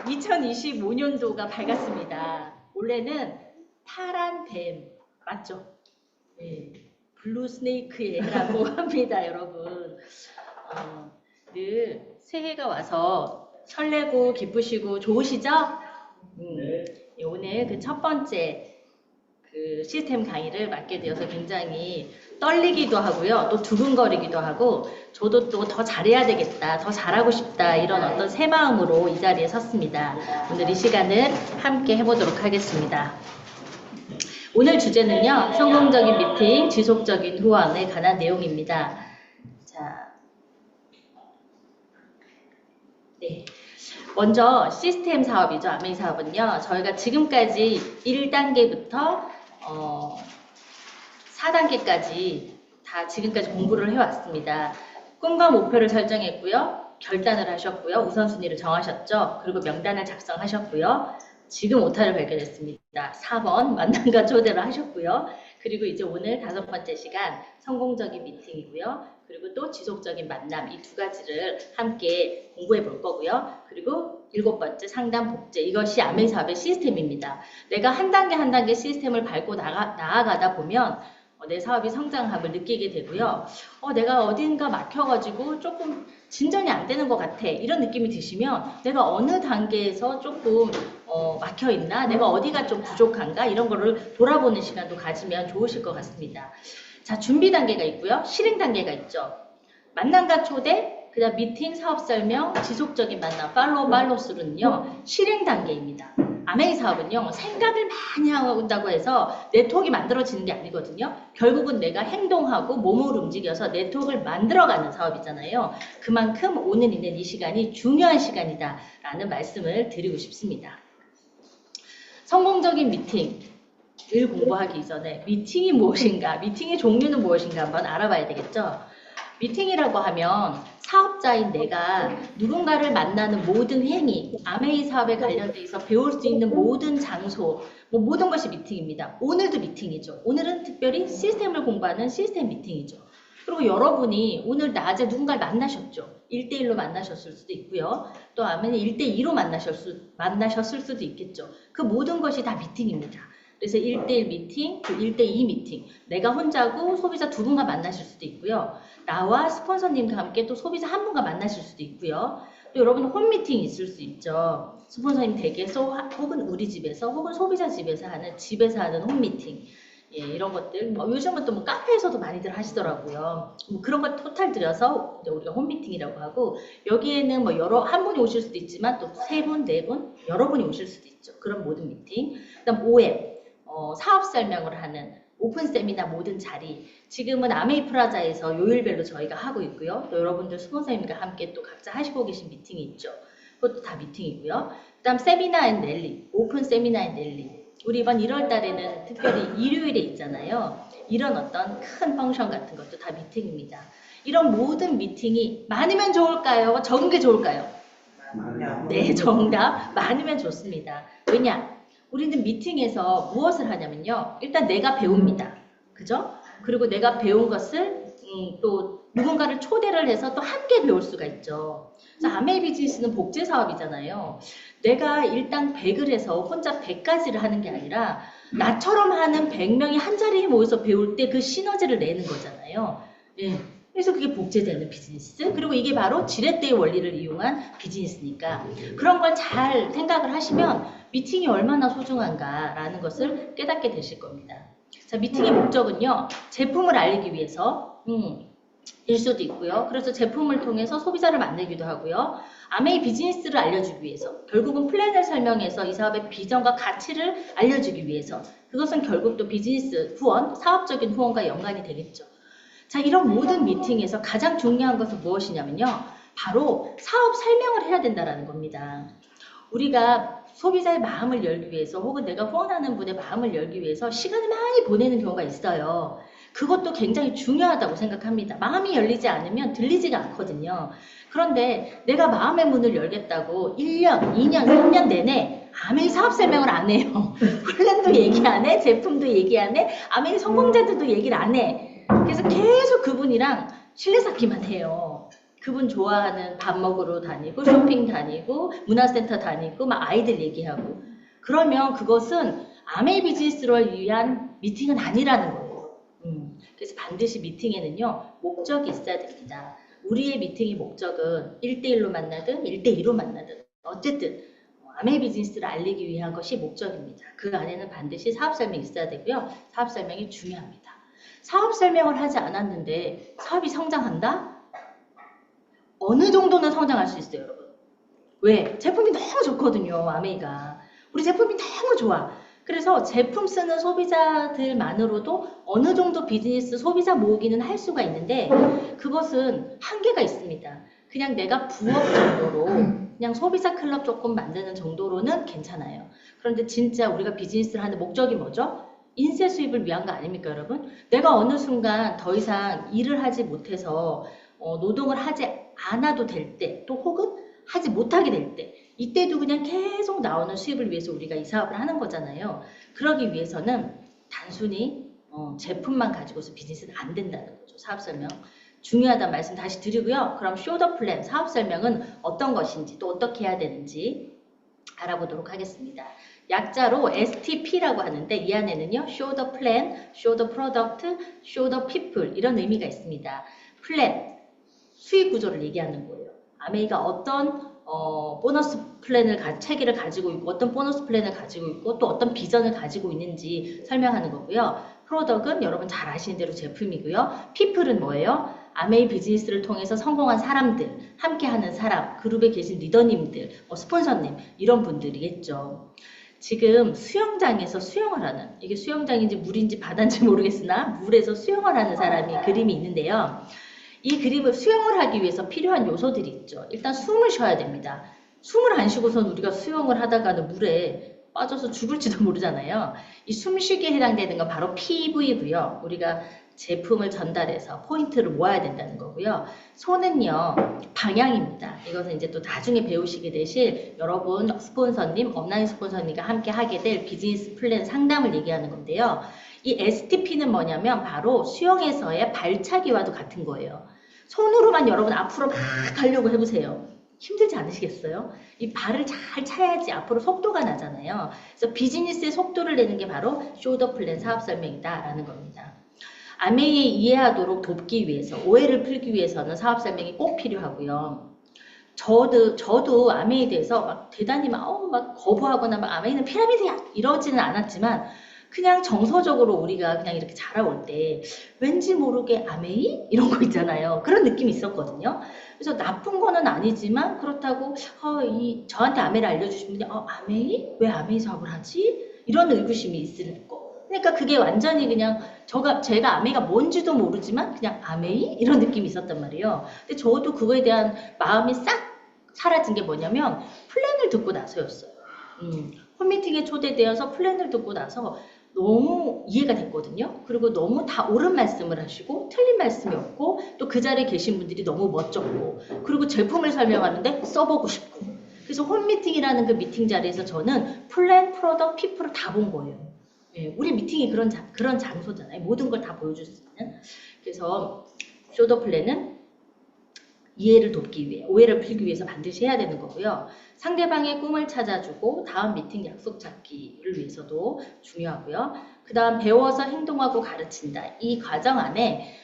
2025년도가 밝았습니다. 올해는 파란 뱀 맞죠? 네, 블루 스네이크의 해라고 합니다, 여러분. 늘 새해가 와서 설레고 기쁘시고 좋으시죠? 오늘 그 첫 번째 그 시스템 강의를 맡게 되어서 굉장히 떨리기도 하고요. 또 두근거리기도 하고 저도 또 더 잘해야 되겠다, 더 잘하고 싶다 이런 어떤 새 마음으로 이 자리에 섰습니다. 오늘 이 시간을 함께 해보도록 하겠습니다. 오늘 주제는요. 성공적인 미팅, 지속적인 후원에 관한 내용입니다. 자, 네. 먼저 시스템 사업이죠. 아메이 사업은요. 저희가 지금까지 1단계부터 4단계까지 다 지금까지 공부를 해왔습니다. 꿈과 목표를 설정했고요. 결단을 하셨고요. 우선순위를 정하셨죠. 그리고 명단을 작성하셨고요. 지금 오타를 발견했습니다. 4번 만남과 초대를 하셨고요. 그리고 이제 오늘 5번째 시간 성공적인 미팅이고요. 그리고 또 지속적인 만남 이 두 가지를 함께 공부해 볼 거고요. 그리고 7번째 상담 복제 이것이 아메이 사업의 시스템입니다. 내가 한 단계 한 단계 시스템을 밟고 나아가다 보면 내 사업이 성장함을 느끼게 되고요. 내가 어딘가 막혀가지고 조금 진전이 안 되는 것 같아 이런 느낌이 드시면 내가 어느 단계에서 조금 막혀있나 내가 어디가 좀 부족한가 이런 거를 돌아보는 시간도 가지면 좋으실 것 같습니다. 자, 준비 단계가 있고요. 실행 단계가 있죠. 만남과 초대, 그다음 미팅, 사업 설명, 지속적인 만남, 팔로우스루는요. 실행 단계입니다. 아메이 사업은요. 생각을 많이 한다고 해서 네트워크가 만들어지는 게 아니거든요. 결국은 내가 행동하고 몸을 움직여서 네트워크를 만들어가는 사업이잖아요. 그만큼 오늘 있는 이 시간이 중요한 시간이다 라는 말씀을 드리고 싶습니다. 성공적인 미팅 을 공부하기 이전에 미팅이 무엇인가, 미팅의 종류는 무엇인가 한번 알아봐야 되겠죠. 미팅이라고 하면 사업자인 내가 누군가를 만나는 모든 행위, 아메이 사업에 관련돼서 배울 수 있는 모든 장소, 모든 것이 미팅입니다. 오늘도 미팅이죠. 오늘은 특별히 시스템을 공부하는 시스템 미팅이죠. 그리고 여러분이 오늘 낮에 누군가를 만나셨죠. 1대1로 만나셨을 수도 있고요. 또 아니면 1대2로 만나셨을 수도 있겠죠. 그 모든 것이 다 미팅입니다. 그래서 1대1 미팅, 1대2 미팅, 내가 혼자고 소비자 2분과 만나실 수도 있고요. 나와 스폰서님과 함께 또 소비자 1분과 만나실 수도 있고요. 또 여러분 홈미팅이 있을 수 있죠. 스폰서님 댁에서 혹은 우리 집에서 혹은 소비자 집에서 하는 홈미팅. 예, 이런 것들 요즘은 또 카페에서도 많이들 하시더라고요. 그런 거 토탈 들여서 우리가 홈미팅이라고 하고 여기에는 한 분이 오실 수도 있지만 또 3분, 4분 여러 분이 오실 수도 있죠. 그런 모든 미팅. 그다음 OM 사업 설명을 하는 오픈 세미나 모든 자리 지금은 아메이 프라자에서 요일별로 저희가 하고 있고요. 또 여러분들 스폰서님과 함께 또 각자 하시고 계신 미팅이 있죠. 그것도 다 미팅이고요. 그 다음 세미나 앤 랠리 오픈 세미나 앤 랠리 우리 이번 1월 달에는 특별히 일요일에 있잖아요. 이런 어떤 큰 펑션 같은 것도 다 미팅입니다. 이런 모든 미팅이 많으면 좋을까요? 적은 게 좋을까요? 네, 정답. 많으면 좋습니다. 왜냐? 우리는 미팅에서 무엇을 하냐면요. 일단 내가 배웁니다. 그죠? 그리고 내가 배운 것을 또 누군가를 초대를 해서 또 함께 배울 수가 있죠. 아메이 비즈니스는 복제 사업이잖아요. 내가 일단 100을 해서 혼자 100가지를 하는 게 아니라 나처럼 하는 100명이 한 자리에 모여서 배울 때 그 시너지를 내는 거잖아요. 예. 그래서 그게 복제되는 비즈니스. 그리고 이게 바로 지렛대의 원리를 이용한 비즈니스니까 그런 걸 잘 생각을 하시면 미팅이 얼마나 소중한가라는 것을 깨닫게 되실 겁니다. 자, 미팅의 목적은요. 제품을 알리기 위해서 일 수도 있고요. 그래서 제품을 통해서 소비자를 만들기도 하고요. 아메이 비즈니스를 알려주기 위해서 결국은 플랜을 설명해서 이 사업의 비전과 가치를 알려주기 위해서 그것은 결국 또 비즈니스 후원, 사업적인 후원과 연관이 되겠죠. 자, 이런 모든 미팅에서 가장 중요한 것은 무엇이냐면요. 바로 사업 설명을 해야 된다는 겁니다. 우리가 소비자의 마음을 열기 위해서 혹은 내가 후원하는 분의 마음을 열기 위해서 시간을 많이 보내는 경우가 있어요. 그것도 굉장히 중요하다고 생각합니다. 마음이 열리지 않으면 들리지가 않거든요. 그런데 내가 마음의 문을 열겠다고 1년, 2년, 3년 내내 아메이 사업 설명을 안 해요. 플랜도 얘기 안 해, 제품도 얘기 안 해, 아메이 성공자들도 얘기를 안 해. 그래서 계속 그분이랑 실내 쌓기만 해요. 그분 좋아하는 밥 먹으러 다니고 쇼핑 다니고 문화센터 다니고 막 아이들 얘기하고 그러면 그것은 아메이 비즈니스를 위한 미팅은 아니라는 거예요. 그래서 반드시 미팅에는요 목적이 있어야 됩니다. 우리의 미팅의 목적은 1대1로 만나든 1대2로 만나든 어쨌든 아메이 비즈니스를 알리기 위한 것이 목적입니다. 그 안에는 반드시 사업 설명이 있어야 되고요. 사업 설명이 중요합니다. 사업 설명을 하지 않았는데 사업이 성장한다? 어느 정도는 성장할 수 있어요, 여러분. 왜? 제품이 너무 좋거든요, 아메이가. 우리 제품이 너무 좋아. 그래서 제품 쓰는 소비자들만으로도 어느 정도 비즈니스 소비자 모으기는 할 수가 있는데 그것은 한계가 있습니다. 그냥 내가 부업 정도로 그냥 소비자 클럽 조금 만드는 정도로는 괜찮아요. 그런데 진짜 우리가 비즈니스를 하는 목적이 뭐죠? 인세 수입을 위한 거 아닙니까, 여러분? 내가 어느 순간 더 이상 일을 하지 못해서 노동을 하지 않아도 될 때, 또 혹은 하지 못하게 될 때, 이때도 그냥 계속 나오는 수입을 위해서 우리가 이 사업을 하는 거잖아요. 그러기 위해서는 단순히 제품만 가지고서 비즈니스는 안 된다는 거죠. 사업 설명. 중요하다는 말씀 다시 드리고요. 그럼 쇼더 플랜, 사업 설명은 어떤 것인지 또 어떻게 해야 되는지 알아보도록 하겠습니다. 약자로 STP라고 하는데 이 안에는요. Show the plan, Show the product, Show the people 이런 의미가 있습니다. 플랜, 수익 구조를 얘기하는 거예요. 아메이가 어떤 보너스 플랜을 체계를 가지고 있고 어떤 보너스 플랜을 가지고 있고 또 어떤 비전을 가지고 있는지 설명하는 거고요. 프로덕은 여러분 잘 아시는 대로 제품이고요. 피플은 뭐예요? 아메이 비즈니스를 통해서 성공한 사람들, 함께하는 사람, 그룹에 계신 리더님들, 스폰서님 이런 분들이겠죠. 지금 수영장에서 수영을 하는 이게 수영장인지 물인지 바다인지 모르겠으나 물에서 수영을 하는 사람이 그림이 있는데요. 이 그림을 수영을 하기 위해서 필요한 요소들이 있죠. 일단 숨을 쉬어야 됩니다. 숨을 안 쉬고선 우리가 수영을 하다가는 물에 빠져서 죽을지도 모르잖아요. 이 숨쉬기에 해당되는 건 바로 PV고요. 우리가 제품을 전달해서 포인트를 모아야 된다는 거고요. 손은요, 방향입니다. 이것은 이제 또 나중에 배우시게 되실 여러분 스폰서님, 업라인 스폰서님과 함께 하게 될 비즈니스 플랜 상담을 얘기하는 건데요. 이 STP는 뭐냐면 바로 수영에서의 발차기와도 같은 거예요. 손으로만 여러분 앞으로 막 가려고 해보세요. 힘들지 않으시겠어요? 이 발을 잘 차야지 앞으로 속도가 나잖아요. 그래서 비즈니스의 속도를 내는 게 바로 쇼더 플랜 사업 설명이다 라는 겁니다. 아메이에 이해하도록 돕기 위해서 오해를 풀기 위해서는 사업 설명이 꼭 필요하고요. 저도 아메이에 대해서 막 대단히 막 거부하거나 막 아메이는 피라미드야 이러지는 않았지만 그냥 정서적으로 우리가 그냥 이렇게 자라올 때 왠지 모르게 아메이? 이런 거 있잖아요. 그런 느낌이 있었거든요. 그래서 나쁜 거는 아니지만 그렇다고 저한테 아메이를 알려주신 분이 아메이? 왜 아메이 사업을 하지? 이런 의구심이 있을 거. 그러니까 그게 완전히 그냥 제가 아메이가 뭔지도 모르지만 그냥 아메이? 이런 느낌이 있었단 말이에요. 근데 저도 그거에 대한 마음이 싹 사라진 게 뭐냐면 플랜을 듣고 나서였어요. 홈미팅에 초대되어서 플랜을 듣고 나서 너무 이해가 됐거든요. 그리고 너무 다 옳은 말씀을 하시고 틀린 말씀이 없고 또 그 자리에 계신 분들이 너무 멋졌고 그리고 제품을 설명하는데 써보고 싶고 그래서 홈미팅이라는 그 미팅 자리에서 저는 플랜, 프로덕트, 피플을 다 본 거예요. 예, 우리 미팅이 그런 장소잖아요. 모든 걸 다 보여줄 수 있는. 그래서 쇼더 플랜은 이해를 돕기 위해, 오해를 풀기 위해서 반드시 해야 되는 거고요. 상대방의 꿈을 찾아주고 다음 미팅 약속 잡기를 위해서도 중요하고요. 그 다음 배워서 행동하고 가르친다. 이 과정 안에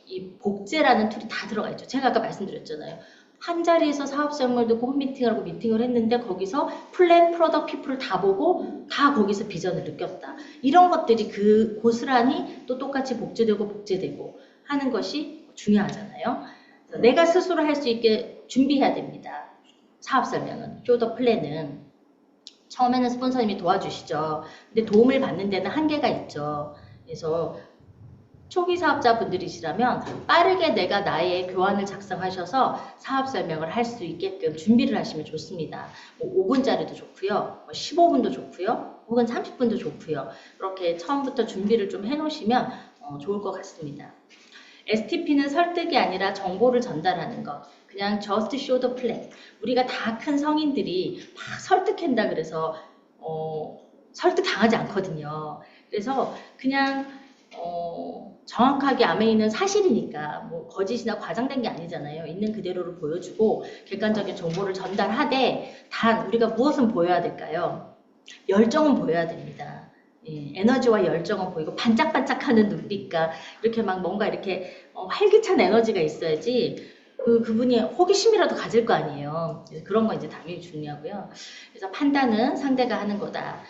이 복제라는 툴이 다 들어가 있죠. 제가 아까 말씀드렸잖아요. 한 자리에서 사업 설명을 듣고 홈미팅을 하고 미팅을 했는데 거기서 플랜, 프로덕트, 피플을 다 보고 다 거기서 비전을 느꼈다. 이런 것들이 그 고스란히 또 똑같이 복제되고 하는 것이 중요하잖아요. 내가 스스로 할 수 있게 준비해야 됩니다. 사업 설명은, 쇼더 플랜은. 처음에는 스폰서님이 도와주시죠. 근데 도움을 받는 데는 한계가 있죠. 그래서 초기 사업자분들이시라면 빠르게 내가 나의 교환을 작성하셔서 사업 설명을 할 수 있게끔 준비를 하시면 좋습니다. 5분짜리도 좋고요. 15분도 좋고요. 혹은 30분도 좋고요. 이렇게 처음부터 준비를 좀 해놓으시면 좋을 것 같습니다. STP는 설득이 아니라 정보를 전달하는 것. 그냥 just show the plan. 우리가 다 큰 성인들이 막 설득한다 그래서 설득 당하지 않거든요. 그래서 그냥 정확하게 안에 있는 사실이니까 뭐 거짓이나 과장된 게 아니잖아요. 있는 그대로를 보여주고 객관적인 정보를 전달하되 단 우리가 무엇은 보여야 될까요? 열정은 보여야 됩니다. 예, 에너지와 열정은 보이고 반짝반짝하는 눈빛과 이렇게 막 뭔가 이렇게 활기찬 에너지가 있어야지 그분이 호기심이라도 가질 거 아니에요. 그런 거 이제 당연히 중요하고요. 그래서 판단은 상대가 하는 거다.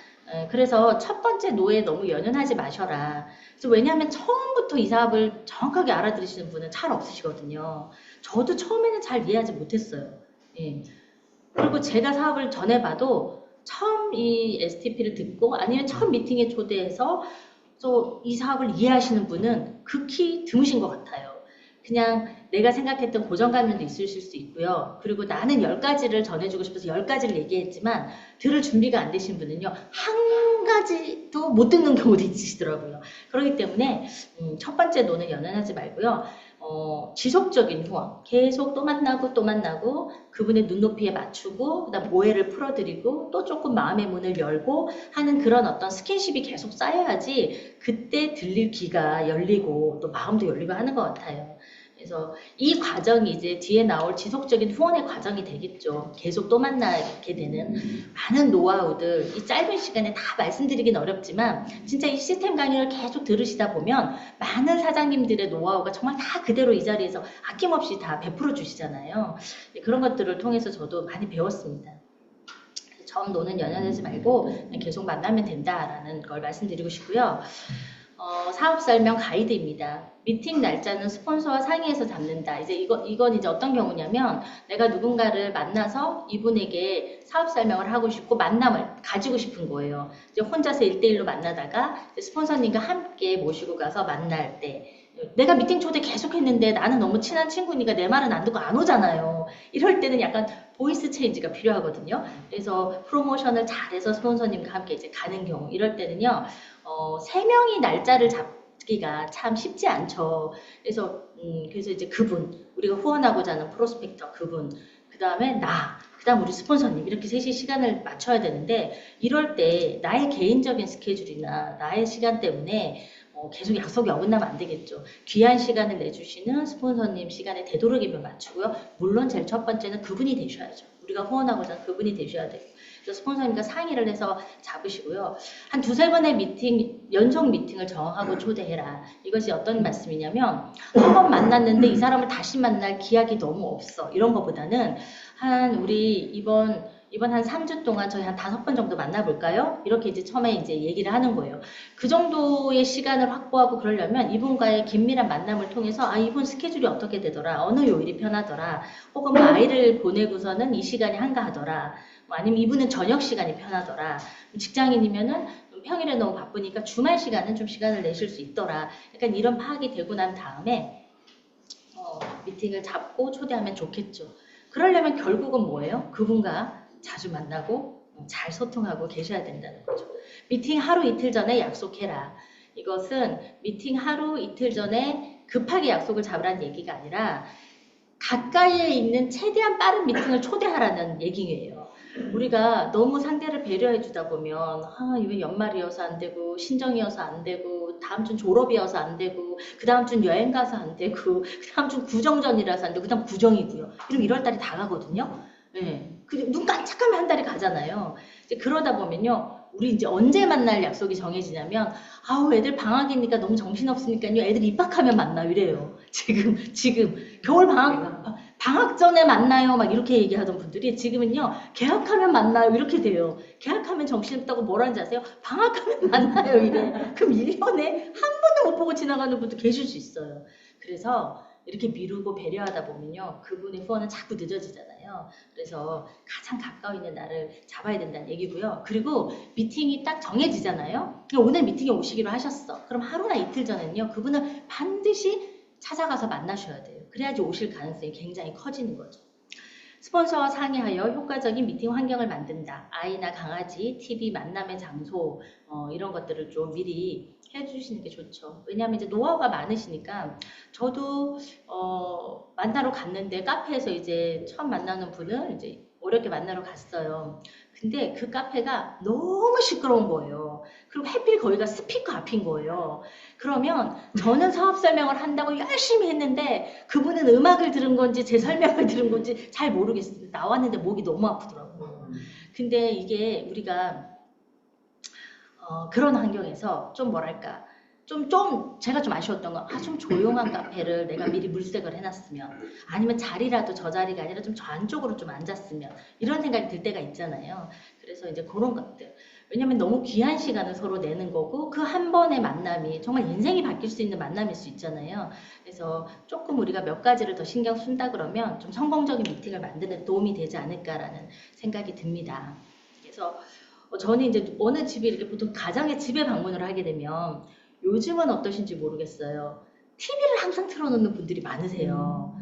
그래서 첫 번째 노에 너무 연연하지 마셔라. 그래서 왜냐하면 처음부터 이 사업을 정확하게 알아들으시는 분은 잘 없으시거든요. 저도 처음에는 잘 이해하지 못했어요. 예. 그리고 제가 사업을 전해봐도 처음 이 STP를 듣고 아니면 처음 미팅에 초대해서 또 이 사업을 이해하시는 분은 극히 드무신 것 같아요. 그냥 내가 생각했던 고정관념도 있으실 수 있고요. 그리고 나는 10가지를 전해주고 싶어서 10가지를 얘기했지만 들을 준비가 안 되신 분은요. 한 가지도 못 듣는 경우도 있으시더라고요. 그렇기 때문에 첫 번째 노는 연연하지 말고요. 지속적인 후원, 계속 또 만나고 그분의 눈높이에 맞추고 그다음 오해를 풀어드리고 또 조금 마음의 문을 열고 하는 그런 어떤 스킨십이 계속 쌓여야지 그때 들릴 귀가 열리고 또 마음도 열리고 하는 것 같아요. 그래서 이 과정이 이제 뒤에 나올 지속적인 후원의 과정이 되겠죠. 계속 또 만나게 되는 많은 노하우들 이 짧은 시간에 다 말씀드리긴 어렵지만 진짜 이 시스템 강의를 계속 들으시다 보면 많은 사장님들의 노하우가 정말 다 그대로 이 자리에서 아낌없이 다 베풀어 주시잖아요. 그런 것들을 통해서 저도 많이 배웠습니다. 처음 노는 연연하지 말고 계속 만나면 된다라는 걸 말씀드리고 싶고요. 사업 설명 가이드입니다. 미팅 날짜는 스폰서와 상의해서 잡는다. 이제 이건 이제 어떤 경우냐면 내가 누군가를 만나서 이분에게 사업 설명을 하고 싶고 만남을 가지고 싶은 거예요. 이제 혼자서 1대1로 만나다가 스폰서님과 함께 모시고 가서 만날 때 내가 미팅 초대 계속 했는데 나는 너무 친한 친구니까 내 말은 안 듣고 안 오잖아요. 이럴 때는 약간 보이스 체인지가 필요하거든요. 그래서 프로모션을 잘해서 스폰서님과 함께 이제 가는 경우 이럴 때는요. 3명이 날짜를 잡기가 참 쉽지 않죠. 그래서 이제 그분, 우리가 후원하고자 하는 프로스펙터 그분, 그 다음에 그 다음 우리 스폰서님 이렇게 셋이 시간을 맞춰야 되는데 이럴 때 나의 개인적인 스케줄이나 나의 시간 때문에 계속 약속이 어긋나면 안 되겠죠. 귀한 시간을 내주시는 스폰서님 시간에 되도록이면 맞추고요. 물론 제일 첫 번째는 그분이 되셔야죠. 우리가 후원하고자 하는 그분이 되셔야 되고 그래서 스폰서님과 상의를 해서 잡으시고요. 한 2-3번의 연속 미팅을 정하고 초대해라. 이것이 어떤 말씀이냐면 한 번 만났는데 이 사람을 다시 만날 기약이 너무 없어. 이런 것보다는 우리 이번 한 3주 동안 저희 한 5번 정도 만나볼까요? 이렇게 이제 처음에 이제 얘기를 하는 거예요. 그 정도의 시간을 확보하고 그러려면 이분과의 긴밀한 만남을 통해서 이분 스케줄이 어떻게 되더라, 어느 요일이 편하더라, 혹은 뭐 아이를 보내고서는 이 시간이 한가하더라, 아니면 이분은 저녁 시간이 편하더라, 직장인이면은 평일에 너무 바쁘니까 주말 시간은 좀 시간을 내실 수 있더라. 약간 이런 파악이 되고 난 다음에 미팅을 잡고 초대하면 좋겠죠. 그러려면 결국은 뭐예요? 그분과 자주 만나고 잘 소통하고 계셔야 된다는 거죠. 미팅 하루 이틀 전에 약속해라. 이것은 미팅 하루 이틀 전에 급하게 약속을 잡으라는 얘기가 아니라 가까이에 있는 최대한 빠른 미팅을 초대하라는 얘기예요. 우리가 너무 상대를 배려해 주다 보면 이번 연말이어서 안 되고 신정이어서 안 되고 다음 주 졸업이어서 안 되고 그 다음 주 여행 가서 안 되고 그 다음 주 구정전이라서 안 되고 그 다음 구정이고요. 이러면 1월달이 다 가거든요. 네. 눈 깜짝하면 한 달이 가잖아요. 이제 그러다 보면요. 우리 이제 언제 만날 약속이 정해지냐면 애들 방학이니까 너무 정신없으니까요. 애들 입학하면 만나요. 이래요. 지금 겨울 방학 전에 만나요. 막 이렇게 얘기하던 분들이 지금은요. 개학하면 만나요. 이렇게 돼요. 개학하면 정신없다고 뭐라는지 아세요? 방학하면 만나요. 이래. 그럼 1년에 한 번도 못 보고 지나가는 분도 계실 수 있어요. 그래서 이렇게 미루고 배려하다 보면요. 그분의 후원은 자꾸 늦어지잖아요. 그래서 가장 가까이 있는 날을 잡아야 된다는 얘기고요. 그리고 미팅이 딱 정해지잖아요. 오늘 미팅에 오시기로 하셨어. 그럼 하루나 이틀 전에는요. 그분을 반드시 찾아가서 만나셔야 돼요. 그래야지 오실 가능성이 굉장히 커지는 거죠. 스폰서와 상의하여 효과적인 미팅 환경을 만든다. 아이나 강아지, TV, 만남의 장소 이런 것들을 좀 미리 해주시는 게 좋죠. 왜냐하면 이제 노하우가 많으시니까 저도 만나러 갔는데 카페에서 이제 처음 만나는 분을 이제 어렵게 만나러 갔어요. 근데 그 카페가 너무 시끄러운 거예요. 그리고 하필 거기가 스피커 앞인 거예요. 그러면 저는 사업 설명을 한다고 열심히 했는데 그분은 음악을 들은 건지 제 설명을 들은 건지 잘 모르겠어요. 나왔는데 목이 너무 아프더라고요. 근데 이게 우리가 그런 환경에서 좀 뭐랄까 좀 제가 좀 아쉬웠던 건 좀 조용한 카페를 내가 미리 물색을 해놨으면 아니면 자리라도 저 자리가 아니라 좀 저 안쪽으로 좀 앉았으면 이런 생각이 들 때가 있잖아요. 그래서 이제 그런 것들 왜냐면 너무 귀한 시간을 서로 내는 거고 그 한 번의 만남이 정말 인생이 바뀔 수 있는 만남일 수 있잖아요. 그래서 조금 우리가 몇 가지를 더 신경 쓴다 그러면 좀 성공적인 미팅을 만드는 데 도움이 되지 않을까라는 생각이 듭니다. 그래서 저는 이제 어느 집이 이렇게 보통 가정의 집에 방문을 하게 되면 요즘은 어떠신지 모르겠어요. TV를 항상 틀어놓는 분들이 많으세요.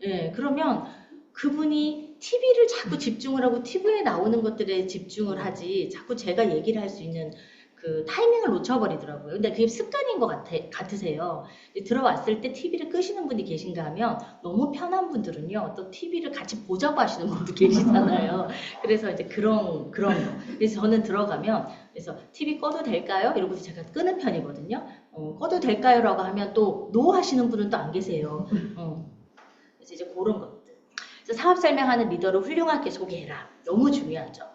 예, 그러면 그분이 TV를 자꾸 집중을 하고 TV에 나오는 것들에 집중을 하지 자꾸 제가 얘기를 할 수 있는 그 타이밍을 놓쳐버리더라고요. 근데 그게 습관인 것 같으세요. 들어왔을 때 TV를 끄시는 분이 계신가 하면 너무 편한 분들은요. 또 TV를 같이 보자고 하시는 분도 계시잖아요. 그래서 이제 그런 거. 그래서 저는 들어가면 그래서 TV 꺼도 될까요? 이러고서 제가 끄는 편이거든요. 꺼도 될까요? 라고 하면 또 노 하시는 분은 또 안 계세요. 그래서 이제 그런 것들. 그래서 사업 설명하는 리더를 훌륭하게 소개해라. 너무 중요하죠.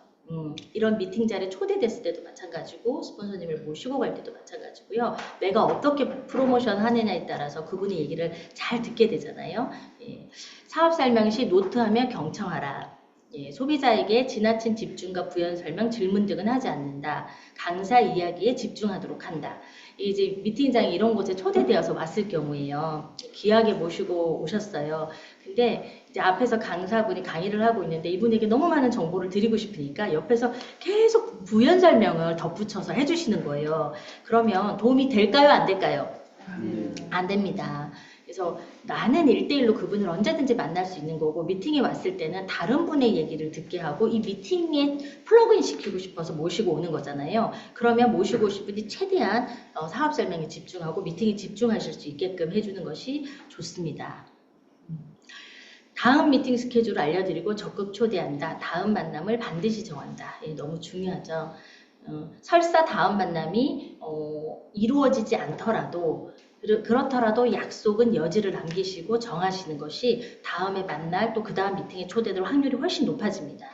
이런 미팅 자리에 초대됐을 때도 마찬가지고 스폰서님을 모시고 갈 때도 마찬가지고요. 내가 어떻게 프로모션 하느냐에 따라서 그분의 얘기를 잘 듣게 되잖아요. 예. 사업 설명 시 노트하며 경청하라. 예. 소비자에게 지나친 집중과 부연 설명, 질문 등은 하지 않는다. 강사 이야기에 집중하도록 한다. 이제 미팅장이 이런 곳에 초대되어서 왔을 경우에요. 귀하게 모시고 오셨어요. 근데 이제 앞에서 강사분이 강의를 하고 있는데 이분에게 너무 많은 정보를 드리고 싶으니까 옆에서 계속 부연 설명을 덧붙여서 해주시는 거예요. 그러면 도움이 될까요? 안 될까요? 안 됩니다. 그래서 나는 1대1로 그분을 언제든지 만날 수 있는 거고 미팅에 왔을 때는 다른 분의 얘기를 듣게 하고 이 미팅에 플러그인 시키고 싶어서 모시고 오는 거잖아요. 그러면 모시고 오신 분이 최대한 사업 설명에 집중하고 미팅에 집중하실 수 있게끔 해주는 것이 좋습니다. 다음 미팅 스케줄을 알려드리고 적극 초대한다. 다음 만남을 반드시 정한다. 예, 너무 중요하죠. 설사 다음 만남이 이루어지지 않더라도 그렇더라도 약속은 여지를 남기시고 정하시는 것이 다음에 만날 또 그 다음 미팅에 초대될 확률이 훨씬 높아집니다.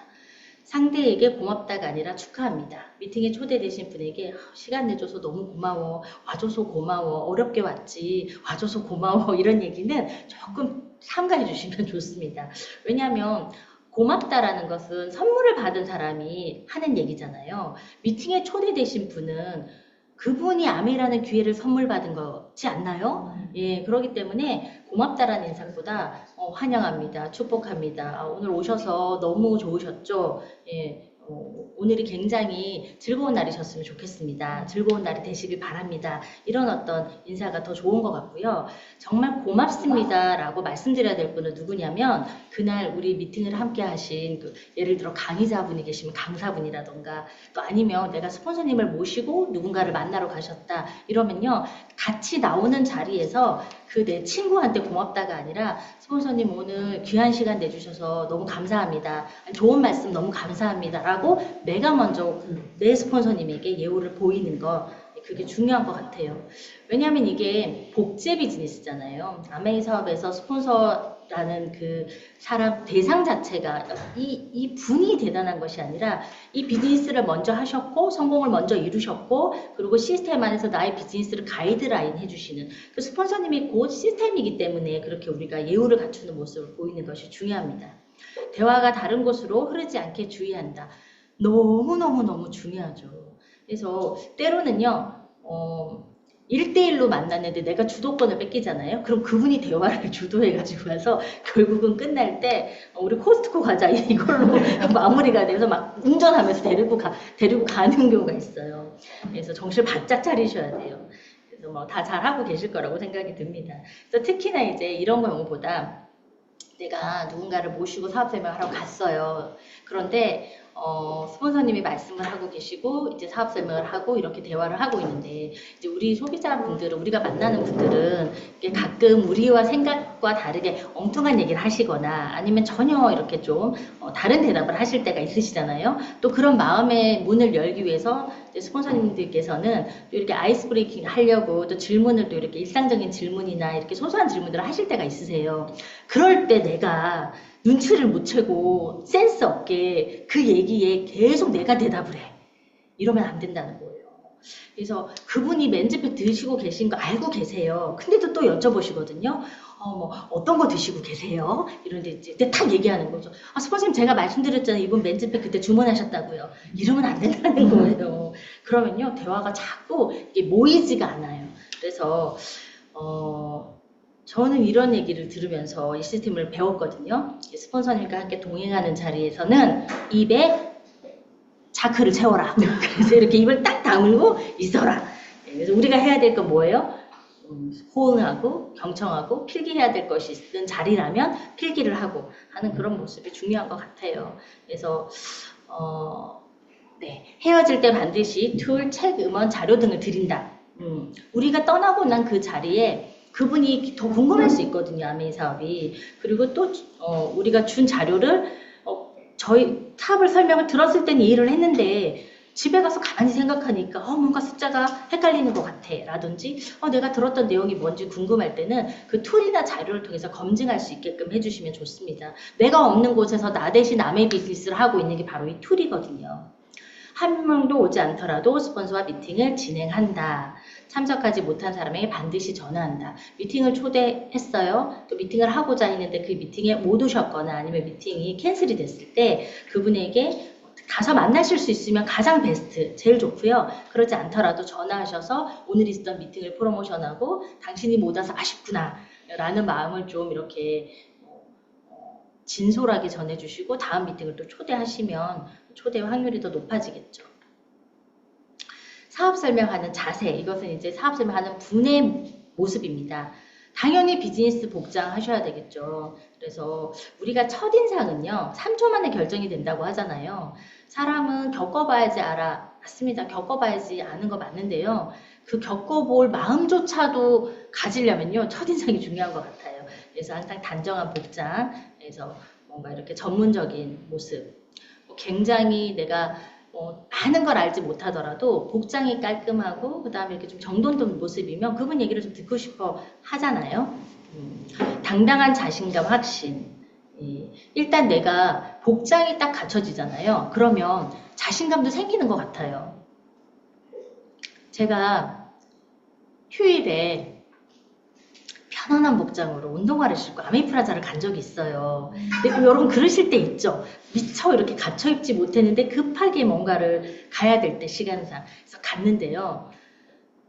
상대에게 고맙다가 아니라 축하합니다. 미팅에 초대되신 분에게 시간 내줘서 너무 고마워, 와줘서 고마워, 어렵게 왔지, 와줘서 고마워 이런 얘기는 조금 삼가해 주시면 좋습니다. 왜냐하면 고맙다라는 것은 선물을 받은 사람이 하는 얘기잖아요. 미팅에 초대되신 분은 그분이 아메라는 기회를 선물 받은 거지 않나요? 예, 그렇기 때문에 고맙다라는 인사보다 환영합니다. 축복합니다. 오늘 오셔서 너무 좋으셨죠? 예, 오늘이 굉장히 즐거운 날이셨으면 좋겠습니다. 즐거운 날이 되시길 바랍니다. 이런 어떤 인사가 더 좋은 것 같고요. 정말 고맙습니다 라고 말씀드려야 될 분은 누구냐면 그날 우리 미팅을 함께 하신 예를 들어 강의자분이 계시면 강사분이라던가 또 아니면 내가 스폰서님을 모시고 누군가를 만나러 가셨다 이러면요 같이 나오는 자리에서 그 내 친구한테 고맙다가 아니라 스폰서님 오늘 귀한 시간 내주셔서 너무 감사합니다. 좋은 말씀 너무 감사합니다. 라고 내가 먼저 내 스폰서님에게 예우를 보이는 거 그게 중요한 것 같아요. 왜냐하면 이게 복제 비즈니스잖아요. 아메이 사업에서 스폰서라는 그 사람 대상 자체가 이 분이 대단한 것이 아니라 이 비즈니스를 먼저 하셨고 성공을 먼저 이루셨고 그리고 시스템 안에서 나의 비즈니스를 가이드라인 해주시는 그 스폰서님이 곧 시스템이기 때문에 그렇게 우리가 예우를 갖추는 모습을 보이는 것이 중요합니다. 대화가 다른 곳으로 흐르지 않게 주의한다. 너무너무 중요하죠. 그래서 때로는요 1대1로 만났는데 내가 주도권을 뺏기잖아요. 그럼 그분이 대화를 주도해가지고 와서 결국은 끝날 때 우리 코스트코 가자 이걸로 마무리가 돼서 막 운전하면서 데리고 가는 경우가 있어요. 그래서 정신을 바짝 차리셔야 돼요. 그래서 뭐 다 잘하고 계실 거라고 생각이 듭니다. 그래서 특히나 이제 이런 경우보다 내가 누군가를 모시고 사업 설명을 하러 갔어요. 그런데 스폰서님이 말씀을 하고 계시고 이제 사업 설명을 하고 이렇게 대화를 하고 있는데 이제 우리 소비자분들은 우리가 만나는 분들은 이게 가끔 우리와 생각과 다르게 엉뚱한 얘기를 하시거나 아니면 전혀 이렇게 좀 다른 대답을 하실 때가 있으시잖아요. 또 그런 마음의 문을 열기 위해서 이제 스폰서님들께서는 또 이렇게 아이스 브레이킹 하려고 또 질문을 또 이렇게 일상적인 질문이나 이렇게 소소한 질문들을 하실 때가 있으세요. 그럴 때 내가 눈치를 못 채고 센스 없게 그 얘기에 계속 내가 대답을 해. 이러면 안 된다는 거예요. 그래서 그분이 맨즈팩 드시고 계신 거 알고 계세요. 근데도 또 여쭤보시거든요. 뭐 어떤 거 드시고 계세요? 이런데 이제 딱 얘기하는 거죠. 아, 스폰서님 제가 말씀드렸잖아요. 이분 맨즈팩 그때 주문하셨다고요. 이러면 안 된다는 거예요. 그러면요 대화가 자꾸 이게 모이지가 않아요. 그래서 저는 이런 얘기를 들으면서 이 시스템을 배웠거든요. 스폰서님과 함께 동행하는 자리에서는 입에 자크를 채워라. 그래서 이렇게 입을 딱 다물고 있어라. 그래서 우리가 해야 될 건 뭐예요? 호응하고 경청하고 필기해야 될 것이 있는 자리라면 필기를 하고 하는 그런 모습이 중요한 것 같아요. 그래서 네, 헤어질 때 반드시 툴, 책, 음원, 자료 등을 드린다. 우리가 떠나고 난 그 자리에 그분이 더 궁금할 수 있거든요. 아메이 사업이. 그리고 또 우리가 준 자료를 저희 사업을 설명을 들었을 땐 이해를 했는데 집에 가서 가만히 생각하니까 뭔가 숫자가 헷갈리는 것 같아 라든지 내가 들었던 내용이 뭔지 궁금할 때는 그 툴이나 자료를 통해서 검증할 수 있게끔 해주시면 좋습니다. 내가 없는 곳에서 나 대신 남의 비즈니스를 하고 있는 게 바로 이 툴이거든요. 한 명도 오지 않더라도 스폰서와 미팅을 진행한다. 참석하지 못한 사람에게 반드시 전화한다. 미팅을 초대했어요. 또 미팅을 하고자 했는데 그 미팅에 못 오셨거나 아니면 미팅이 캔슬이 됐을 때 그분에게 가서 만나실 수 있으면 가장 베스트, 제일 좋고요. 그러지 않더라도 전화하셔서 오늘 있었던 미팅을 프로모션하고 당신이 못 와서 아쉽구나 라는 마음을 좀 이렇게 진솔하게 전해주시고 다음 미팅을 또 초대하시면 초대 확률이 더 높아지겠죠. 사업 설명하는 자세, 이것은 이제 사업 설명하는 분의 모습입니다. 당연히 비즈니스 복장 하셔야 되겠죠. 그래서 우리가 첫인상은요 3초 만에 결정이 된다고 하잖아요. 사람은 겪어봐야지 알아. 맞습니다. 겪어봐야지 아는 거 맞는데요. 그 겪어볼 마음조차도 가지려면요 첫인상이 중요한 것 같아요. 그래서 항상 단정한 복장, 그래서 뭔가 이렇게 전문적인 모습, 굉장히 내가 많은 걸 알지 못하더라도 복장이 깔끔하고 그 다음에 이렇게 좀 정돈된 모습이면 그분 얘기를 좀 듣고 싶어 하잖아요. 당당한 자신감, 확신. 일단 내가 복장이 딱 갖춰지잖아요. 그러면 자신감도 생기는 것 같아요. 제가 휴일에 편안한 복장으로 운동화를 신고 아메이프라자를 간 적이 있어요. 근데 여러분 그러실 때 있죠. 미처 이렇게 갇혀 입지 못했는데 급하게 뭔가를 가야 될 때 시간상. 그래서 갔는데요.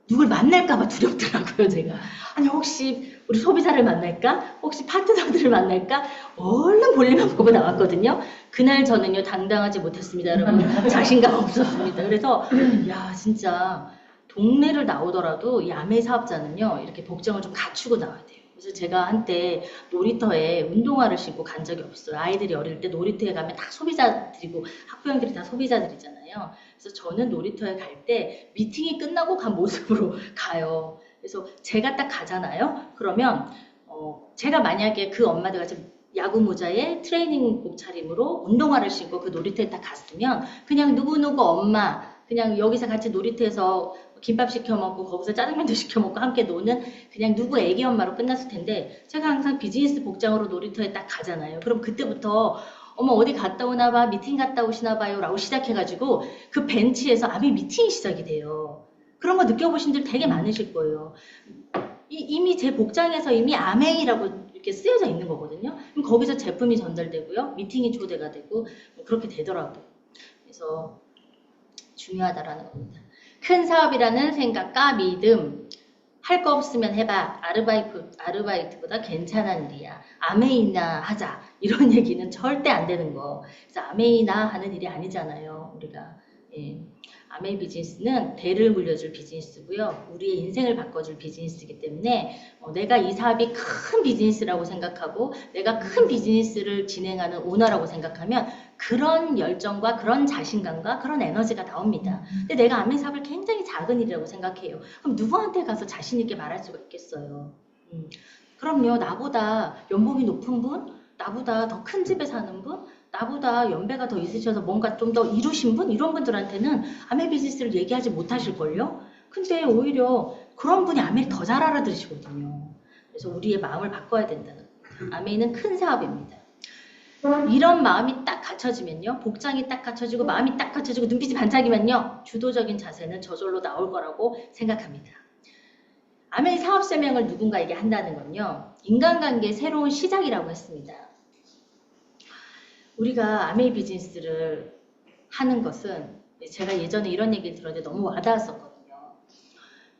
누굴 만날까봐 두렵더라고요, 제가. 아니, 혹시 우리 소비자를 만날까? 혹시 파트너들을 만날까? 얼른 볼일만 보고 나왔거든요. 그날 저는요, 당당하지 못했습니다, 여러분. 자신감 없었습니다. 그래서, 야, 진짜. 동네를 나오더라도 이 아메 사업자는요 이렇게 복장을 좀 갖추고 나와야 돼요. 그래서 제가 한때 놀이터에 운동화를 신고 간 적이 없어요. 아이들이 어릴 때 놀이터에 가면 다 소비자들이고 학부형들이 다 소비자들이잖아요. 그래서 저는 놀이터에 갈 때 미팅이 끝나고 간 모습으로 가요. 그래서 제가 딱 가잖아요. 그러면 제가 만약에 그 엄마들 같이 야구 모자에 트레이닝 옷차림으로 운동화를 신고 그 놀이터에 딱 갔으면 그냥 누구누구 엄마 그냥 여기서 같이 놀이터에서 김밥 시켜 먹고 거기서 짜장면도 시켜 먹고 함께 노는 그냥 누구 애기 엄마로 끝났을 텐데 제가 항상 비즈니스 복장으로 놀이터에 딱 가잖아요. 그럼 그때부터 어머 어디 갔다 오나 봐, 미팅 갔다 오시나 봐요 라고 시작해가지고 그 벤치에서 아메 미팅이 시작이 돼요. 그런 거 느껴보신 분 되게 많으실 거예요. 이미 제 복장에서 이미 아메이라고 이렇게 쓰여져 있는 거거든요. 그럼 거기서 제품이 전달되고요. 미팅이 초대가 되고 뭐 그렇게 되더라고요. 그래서 중요하다라는 겁니다. 큰 사업이라는 생각과 믿음, 할 거 없으면 해봐. 아르바이트보다 괜찮은 일이야. 아메이나 하자. 이런 얘기는 절대 안 되는 거. 그래서 아메이나 하는 일이 아니잖아요. 우리가. 예. 아메이 비즈니스는 대를 물려줄 비즈니스고요. 우리의 인생을 바꿔줄 비즈니스이기 때문에 내가 이 사업이 큰 비즈니스라고 생각하고 내가 큰 비즈니스를 진행하는 오너라고 생각하면 그런 열정과 그런 자신감과 그런 에너지가 나옵니다. 근데 내가 아메이 사업을 굉장히 작은 일이라고 생각해요. 그럼 누구한테 가서 자신 있게 말할 수가 있겠어요. 그럼요. 나보다 연봉이 높은 분, 나보다 더 큰 집에 사는 분, 나보다 연배가 더 있으셔서 뭔가 좀 더 이루신 분, 이런 분들한테는 아메 비즈니스를 얘기하지 못하실걸요? 근데 오히려 그런 분이 아메를 더 잘 알아들으시거든요. 그래서 우리의 마음을 바꿔야 된다는 겁니다. 아메는 큰 사업입니다. 이런 마음이 딱 갖춰지면요. 복장이 딱 갖춰지고 마음이 딱 갖춰지고 눈빛이 반짝이면요. 주도적인 자세는 저절로 나올 거라고 생각합니다. 아메이 사업 설명을 누군가에게 한다는 건요. 인간관계의 새로운 시작이라고 했습니다. 우리가 아메이 비즈니스를 하는 것은 제가 예전에 이런 얘기를 들었는데 너무 와닿았었거든요.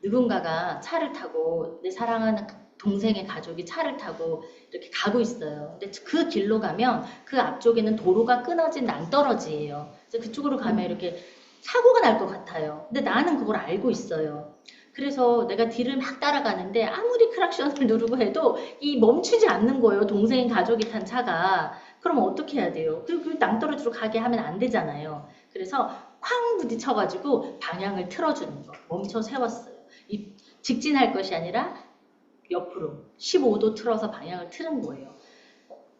누군가가 차를 타고 내 사랑하는 동생의 가족이 차를 타고 이렇게 가고 있어요. 근데 그 길로 가면 그 앞쪽에는 도로가 끊어진 낭떠러지예요. 그래서 그쪽으로 가면 이렇게 사고가 날 것 같아요. 근데 나는 그걸 알고 있어요. 그래서 내가 뒤를 막 따라가는데 아무리 크락션을 누르고 해도 이 멈추지 않는 거예요. 동생 가족이 탄 차가. 그럼 어떻게 해야 돼요? 그 낭떠러지로 가게 하면 안 되잖아요. 그래서 쾅 부딪혀가지고 방향을 틀어주는 거. 멈춰 세웠어요. 직진할 것이 아니라 옆으로 15도 틀어서 방향을 틀은 거예요.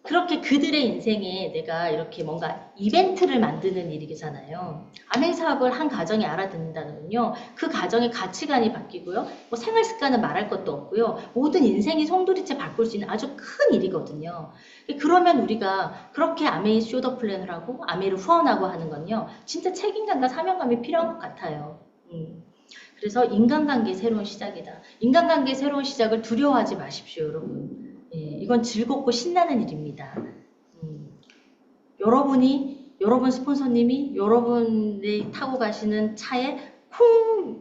그렇게 그들의 인생에 내가 이렇게 뭔가 이벤트를 만드는 일이잖아요. 아메이 사업을 한 가정이 알아듣는다는 건요. 그 가정의 가치관이 바뀌고요. 뭐 생활 습관은 말할 것도 없고요. 모든 인생이 송두리째 바꿀 수 있는 아주 큰 일이거든요. 그러면 우리가 그렇게 아메이 쇼더 플랜을 하고 아메이를 후원하고 하는 건요. 진짜 책임감과 사명감이 필요한 것 같아요. 그래서 인간관계의 새로운 시작이다. 인간관계의 새로운 시작을 두려워하지 마십시오, 여러분. 예, 이건 즐겁고 신나는 일입니다. 여러분 스폰서님이 여러분이 타고 가시는 차에 쿵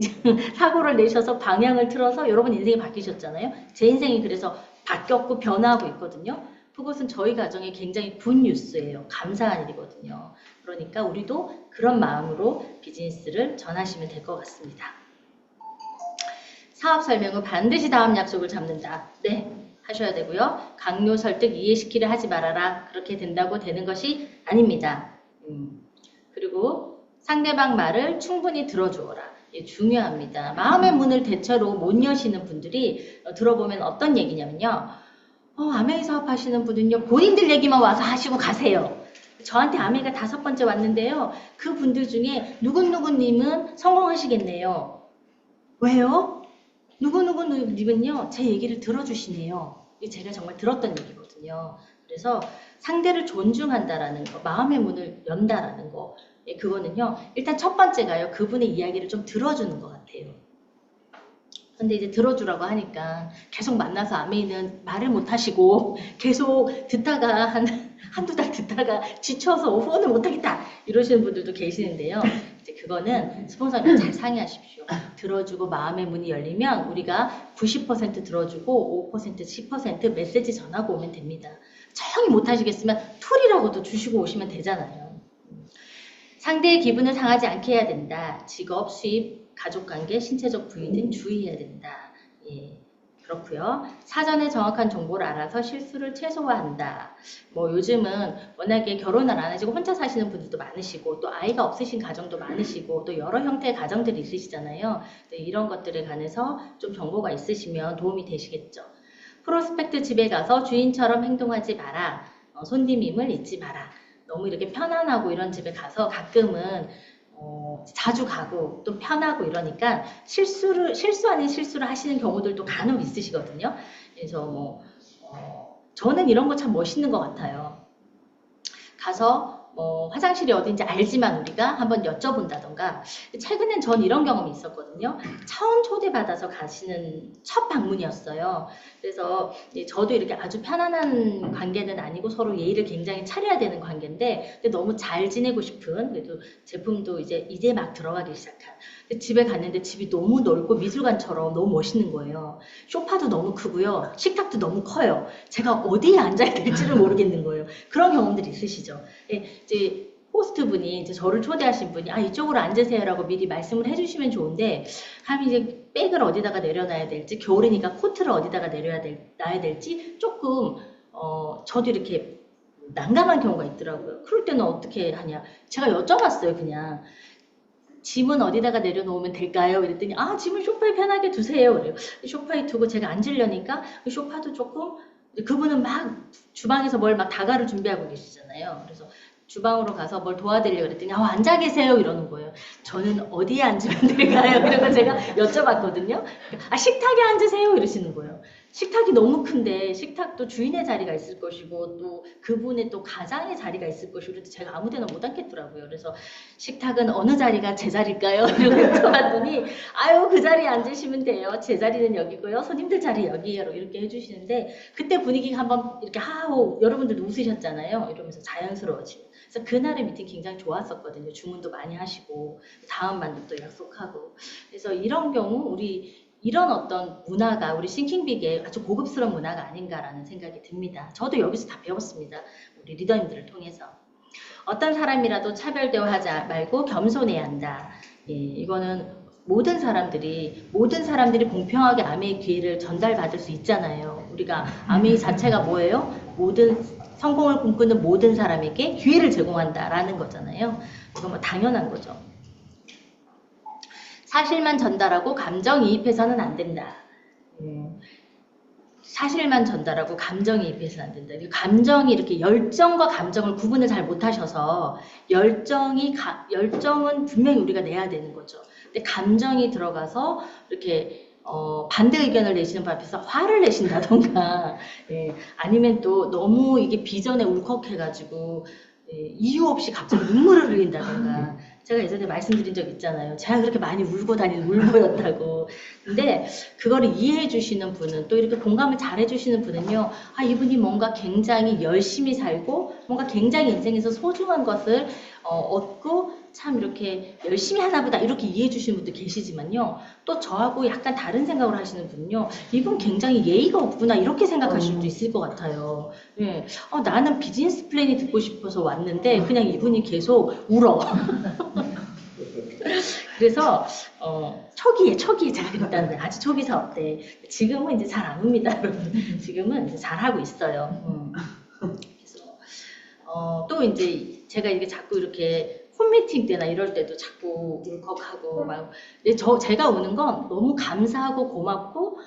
사고를 내셔서 방향을 틀어서 여러분 인생이 바뀌셨잖아요. 제 인생이 그래서 바뀌었고 변화하고 있거든요. 그것은 저희 가정에 굉장히 굿뉴스예요. 감사한 일이거든요. 그러니까 우리도 그런 마음으로 비즈니스를 전하시면 될 것 같습니다. 사업 설명은 반드시 다음 약속을 잡는다. 네, 하셔야 되고요. 강요, 설득, 이해시키려 하지 말아라. 그렇게 된다고 되는 것이 아닙니다. 그리고 상대방 말을 충분히 들어주어라. 예, 중요합니다. 마음의 문을 대체로 못 여시는 분들이 들어보면 어떤 얘기냐면요. 아메이 사업 하시는 분은요. 본인들 얘기만 와서 하시고 가세요. 저한테 아메이가 5번째 왔는데요. 그 분들 중에 누구누구님은 성공하시겠네요. 왜요? 누구누구님은요. 제 얘기를 들어주시네요. 이게 제가 정말 들었던 얘기거든요. 그래서 상대를 존중한다라는 거, 마음의 문을 연다라는 거, 예, 그거는요. 일단 첫 번째가요. 그분의 이야기를 좀 들어주는 것 같아요. 근데 이제 들어주라고 하니까 계속 만나서 아메이는 말을 못 하시고 계속 듣다가 한두 달 듣다가 지쳐서 후원을 못 하겠다 이러시는 분들도 계시는데요. 이제 그거는 스폰서님 잘 상의하십시오. 들어주고 마음의 문이 열리면 우리가 90% 들어주고 5% 10% 메시지 전하고 오면 됩니다. 정이 못 하시겠으면 툴이라고도 주시고 오시면 되잖아요. 상대의 기분을 상하지 않게 해야 된다. 직업, 수입, 가족관계, 신체적 부위 등 주의해야 된다. 예, 그렇고요. 사전에 정확한 정보를 알아서 실수를 최소화한다. 뭐 요즘은 워낙에 결혼을 안 하시고 혼자 사시는 분들도 많으시고 또 아이가 없으신 가정도 많으시고 또 여러 형태의 가정들이 있으시잖아요. 이런 것들에 관해서 좀 정보가 있으시면 도움이 되시겠죠. 프로스펙트 집에 가서 주인처럼 행동하지 마라. 손님임을 잊지 마라. 너무 이렇게 편안하고 이런 집에 가서 가끔은 자주 가고 또 편하고 이러니까 실수 아닌 실수를 하시는 경우들도 간혹 있으시거든요. 그래서 저는 이런 거 참 멋있는 것 같아요. 가서 화장실이 어딘지 알지만 우리가 한번 여쭤본다던가. 최근엔 전 이런 경험이 있었거든요. 처음 초대받아서 가시는 첫 방문이었어요. 그래서 저도 이렇게 아주 편안한 관계는 아니고 서로 예의를 굉장히 차려야 되는 관계인데 근데 너무 잘 지내고 싶은 그래도 제품도 이제 막 들어가기 시작한 집에 갔는데 집이 너무 넓고 미술관처럼 너무 멋있는 거예요. 소파도 너무 크고요. 식탁도 너무 커요. 제가 어디에 앉아야 될지를 모르겠는 거예요. 그런 경험들이 있으시죠. 이제 호스트분이 이제 저를 초대하신 분이 이쪽으로 앉으세요라고 미리 말씀을 해주시면 좋은데, 하면 이제 백을 어디다가 내려놔야 될지, 겨울이니까 코트를 어디다가 놔야 될지 조금 저도 이렇게 난감한 경우가 있더라고요. 그럴 때는 어떻게 하냐? 제가 여쭤봤어요. 그냥 짐은 어디다가 내려놓으면 될까요? 이랬더니 짐은 소파에 편하게 두세요. 그래요. 소파에 두고 제가 앉으려니까 소파도 조금, 그분은 막 주방에서 뭘 막 다가를 준비하고 계시잖아요. 그래서 주방으로 가서 뭘 도와드리려고 그랬더니 앉아 계세요 이러는 거예요. 저는 어디에 앉으면 될까요? 그래서 제가 여쭤봤거든요. 식탁에 앉으세요 이러시는 거예요. 식탁이 너무 큰데 식탁도 주인의 자리가 있을 것이고 또 그분의 또 가장의 자리가 있을 것이고 그래서 제가 아무 데나 못 앉겠더라고요. 그래서 식탁은 어느 자리가 제 자리일까요? 이러고 여쭤봤더니 그 자리에 앉으시면 돼요. 제 자리는 여기고요. 손님들 자리 여기에요. 이렇게 해주시는데 그때 분위기가 한번 이렇게 하하호 여러분들도 웃으셨잖아요. 이러면서 자연스러워지고 그래서 그날의 미팅 굉장히 좋았었거든요. 주문도 많이 하시고 다음 만도 또 약속하고 그래서 이런 경우 우리 이런 어떤 문화가 우리 싱킹빅의 아주 고급스러운 문화가 아닌가라는 생각이 듭니다. 저도 여기서 다 배웠습니다. 우리 리더님들을 통해서. 어떤 사람이라도 차별 대우하지 말고 겸손해야 한다. 이거는 모든 사람들이 공평하게 아메이 기회를 전달받을 수 있잖아요. 우리가 아메이 자체가 뭐예요? 모든 성공을 꿈꾸는 모든 사람에게 기회를 제공한다라는 거잖아요. 이건 뭐 당연한 거죠. 사실만 전달하고 감정이입해서는 안 된다. 사실만 전달하고 감정이입해서는 안 된다. 감정이 이렇게 열정과 감정을 구분을 잘 못하셔서 열정은 분명히 우리가 내야 되는 거죠. 근데 감정이 들어가서 이렇게 반대 의견을 내시는 분 앞에서 화를 내신다던가 아니면 또 너무 이게 비전에 울컥해가지고 이유 없이 갑자기 눈물을 흘린다던가 제가 예전에 말씀드린 적 있잖아요. 제가 그렇게 많이 울고 다니는 울보였다고. 근데 그거를 이해해 주시는 분은 또 이렇게 공감을 잘 해주시는 분은요. 이분이 뭔가 굉장히 열심히 살고 뭔가 굉장히 인생에서 소중한 것을 얻고 참 이렇게 열심히 하나보다 이렇게 이해해 주시는 분도 계시지만요. 또 저하고 약간 다른 생각을 하시는 분은요. 이분 굉장히 예의가 없구나 이렇게 생각하실 수도 있을 것 같아요. 예. 나는 비즈니스 플랜이 듣고 싶어서 왔는데 그냥 이분이 계속 울어. 그래서 초기에 제가 그랬다는데 아주 초기 사업 때 지금은 이제 잘 안 웁니다. 여러분. 지금은 이제 잘 하고 있어요. 그래서 또 이제 제가 이게 자꾸 이렇게 홈미팅 때나 이럴 때도 자꾸 울컥하고 막 제가 우는 건 너무 감사하고 고맙고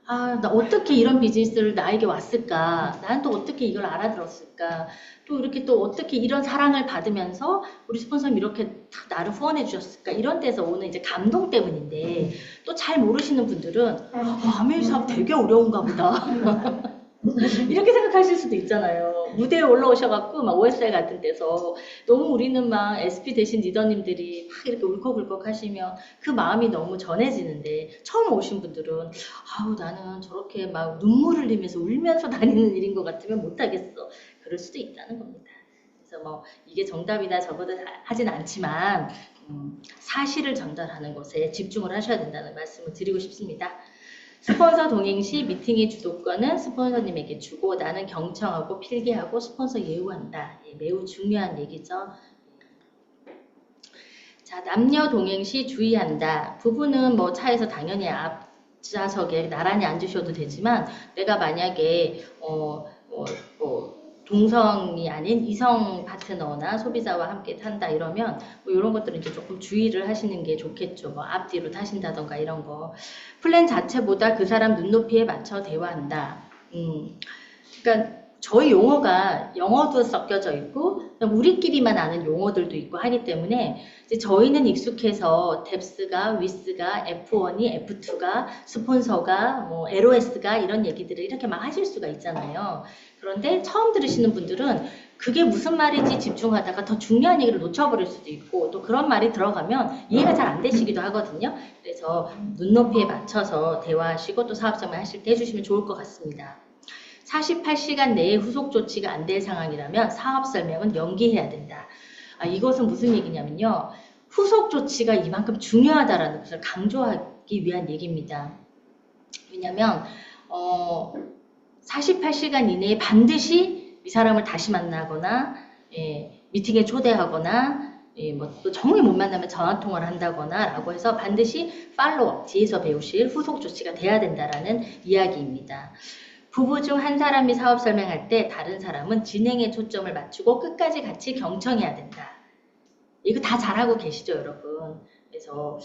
나 어떻게 이런 비즈니스를 나에게 왔을까? 난 또 어떻게 이걸 알아들었을까? 또 이렇게 또 어떻게 이런 사랑을 받으면서 우리 스폰서님 이렇게 나를 후원해 주셨을까? 이런 데서 오는 이제 감동 때문인데 또 잘 모르시는 분들은 아메이 사업 되게 어려운가 보다. 이렇게 생각하실 수도 있잖아요. 무대에 올라오셔갖고 막 OSR 같은 데서 너무 우리는 막 SP 대신 리더님들이 막 이렇게 울컥울컥 하시면 그 마음이 너무 전해지는데 처음 오신 분들은 나는 저렇게 막 눈물 흘리면서 울면서 다니는 일인 것 같으면 못하겠어. 그럴 수도 있다는 겁니다. 그래서 뭐 이게 정답이다 저거다 하진 않지만 사실을 전달하는 것에 집중을 하셔야 된다는 말씀을 드리고 싶습니다. 스폰서 동행 시 미팅의 주도권은 스폰서님에게 주고 나는 경청하고 필기하고 스폰서 예우한다. 매우 중요한 얘기죠. 자, 남녀 동행 시 주의한다. 부부는 뭐 차에서 당연히 앞좌석에 나란히 앉으셔도 되지만 내가 만약에 동성이 아닌 이성 파트너나 소비자와 함께 탄다 이러면 뭐 이런 것들은 이제 조금 주의를 하시는 게 좋겠죠. 뭐 앞뒤로 타신다던가 이런 거. 플랜 자체보다 그 사람 눈높이에 맞춰 대화한다. 그러니까 저희 용어가 영어도 섞여져 있고 우리끼리만 아는 용어들도 있고 하기 때문에 이제 저희는 익숙해서 뎁스가, 위스가, F1이, F2가, 스폰서가, 뭐 LOS가 이런 얘기들을 이렇게 막 하실 수가 있잖아요. 그런데 처음 들으시는 분들은 그게 무슨 말인지 집중하다가 더 중요한 얘기를 놓쳐버릴 수도 있고 또 그런 말이 들어가면 이해가 잘 안 되시기도 하거든요. 그래서 눈높이에 맞춰서 대화하시고 또 사업장을 하실 때 해주시면 좋을 것 같습니다. 48시간 내에 후속 조치가 안 될 상황이라면 사업 설명은 연기해야 된다. 이것은 무슨 얘기냐면요. 후속 조치가 이만큼 중요하다라는 것을 강조하기 위한 얘기입니다. 왜냐하면 48시간 이내에 반드시 이 사람을 다시 만나거나 미팅에 초대하거나 또 정말 못 만나면 전화 통화를 한다거나 라고 해서 반드시 팔로업, 뒤에서 배우실 후속 조치가 돼야 된다라는 이야기입니다. 부부 중 한 사람이 사업 설명할 때 다른 사람은 진행에 초점을 맞추고 끝까지 같이 경청해야 된다. 이거 다 잘하고 계시죠, 여러분? 그래서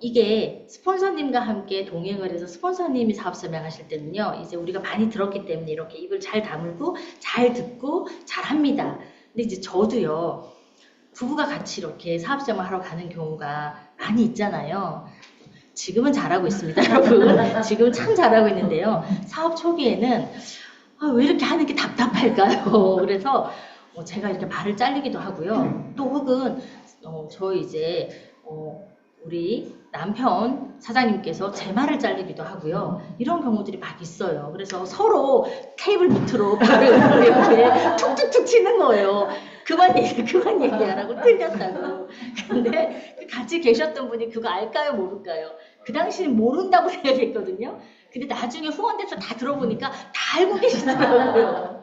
이게 스폰서님과 함께 동행을 해서 스폰서님이 사업 설명하실 때는요, 이제 우리가 많이 들었기 때문에 이렇게 입을 잘 다물고 잘 듣고 잘 합니다. 근데 이제 저도요, 부부가 같이 이렇게 사업 설명하러 가는 경우가 많이 있잖아요. 지금은 잘하고 있습니다, 여러분. 지금 참 잘하고 있는데요. 사업 초기에는 왜 이렇게 하는 게 답답할까요? 그래서 제가 이렇게 말을 잘리기도 하고요. 또 혹은 저희 이제 우리 남편 사장님께서 제 말을 잘리기도 하고요. 이런 경우들이 막 있어요. 그래서 서로 테이블 밑으로 발을 이렇게 툭툭툭 치는 거예요. 그만 얘기하라고 틀렸다고. 근데 같이 계셨던 분이 그거 알까요, 모를까요? 그 당시는 모른다고 생각했거든요. 근데 나중에 후원돼서 다 들어보니까 다 알고 계시더라고요.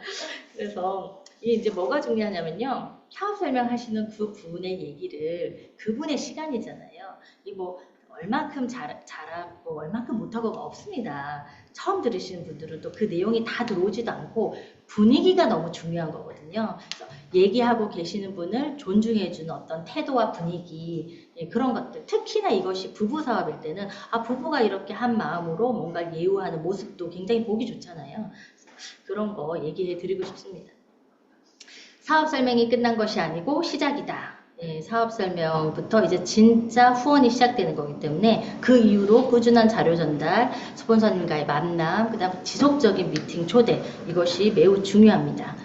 그래서 이게 이제 뭐가 중요하냐면요. 사업 설명하시는 그 분의 얘기를 그분의 시간이잖아요. 이 뭐 얼만큼 잘하고 얼만큼 못하고가 없습니다. 처음 들으시는 분들은 또 그 내용이 다 들어오지도 않고 분위기가 너무 중요한 거거든요. 그래서 얘기하고 계시는 분을 존중해주는 어떤 태도와 분위기, 그런 것들. 특히나 이것이 부부 사업일 때는 부부가 이렇게 한 마음으로 뭔가 예우하는 모습도 굉장히 보기 좋잖아요. 그런 거 얘기해 드리고 싶습니다. 사업 설명이 끝난 것이 아니고 시작이다. 사업 설명부터 이제 진짜 후원이 시작되는 거기 때문에 그 이후로 꾸준한 자료 전달, 스폰서님과의 만남, 그 다음 지속적인 미팅 초대, 이것이 매우 중요합니다.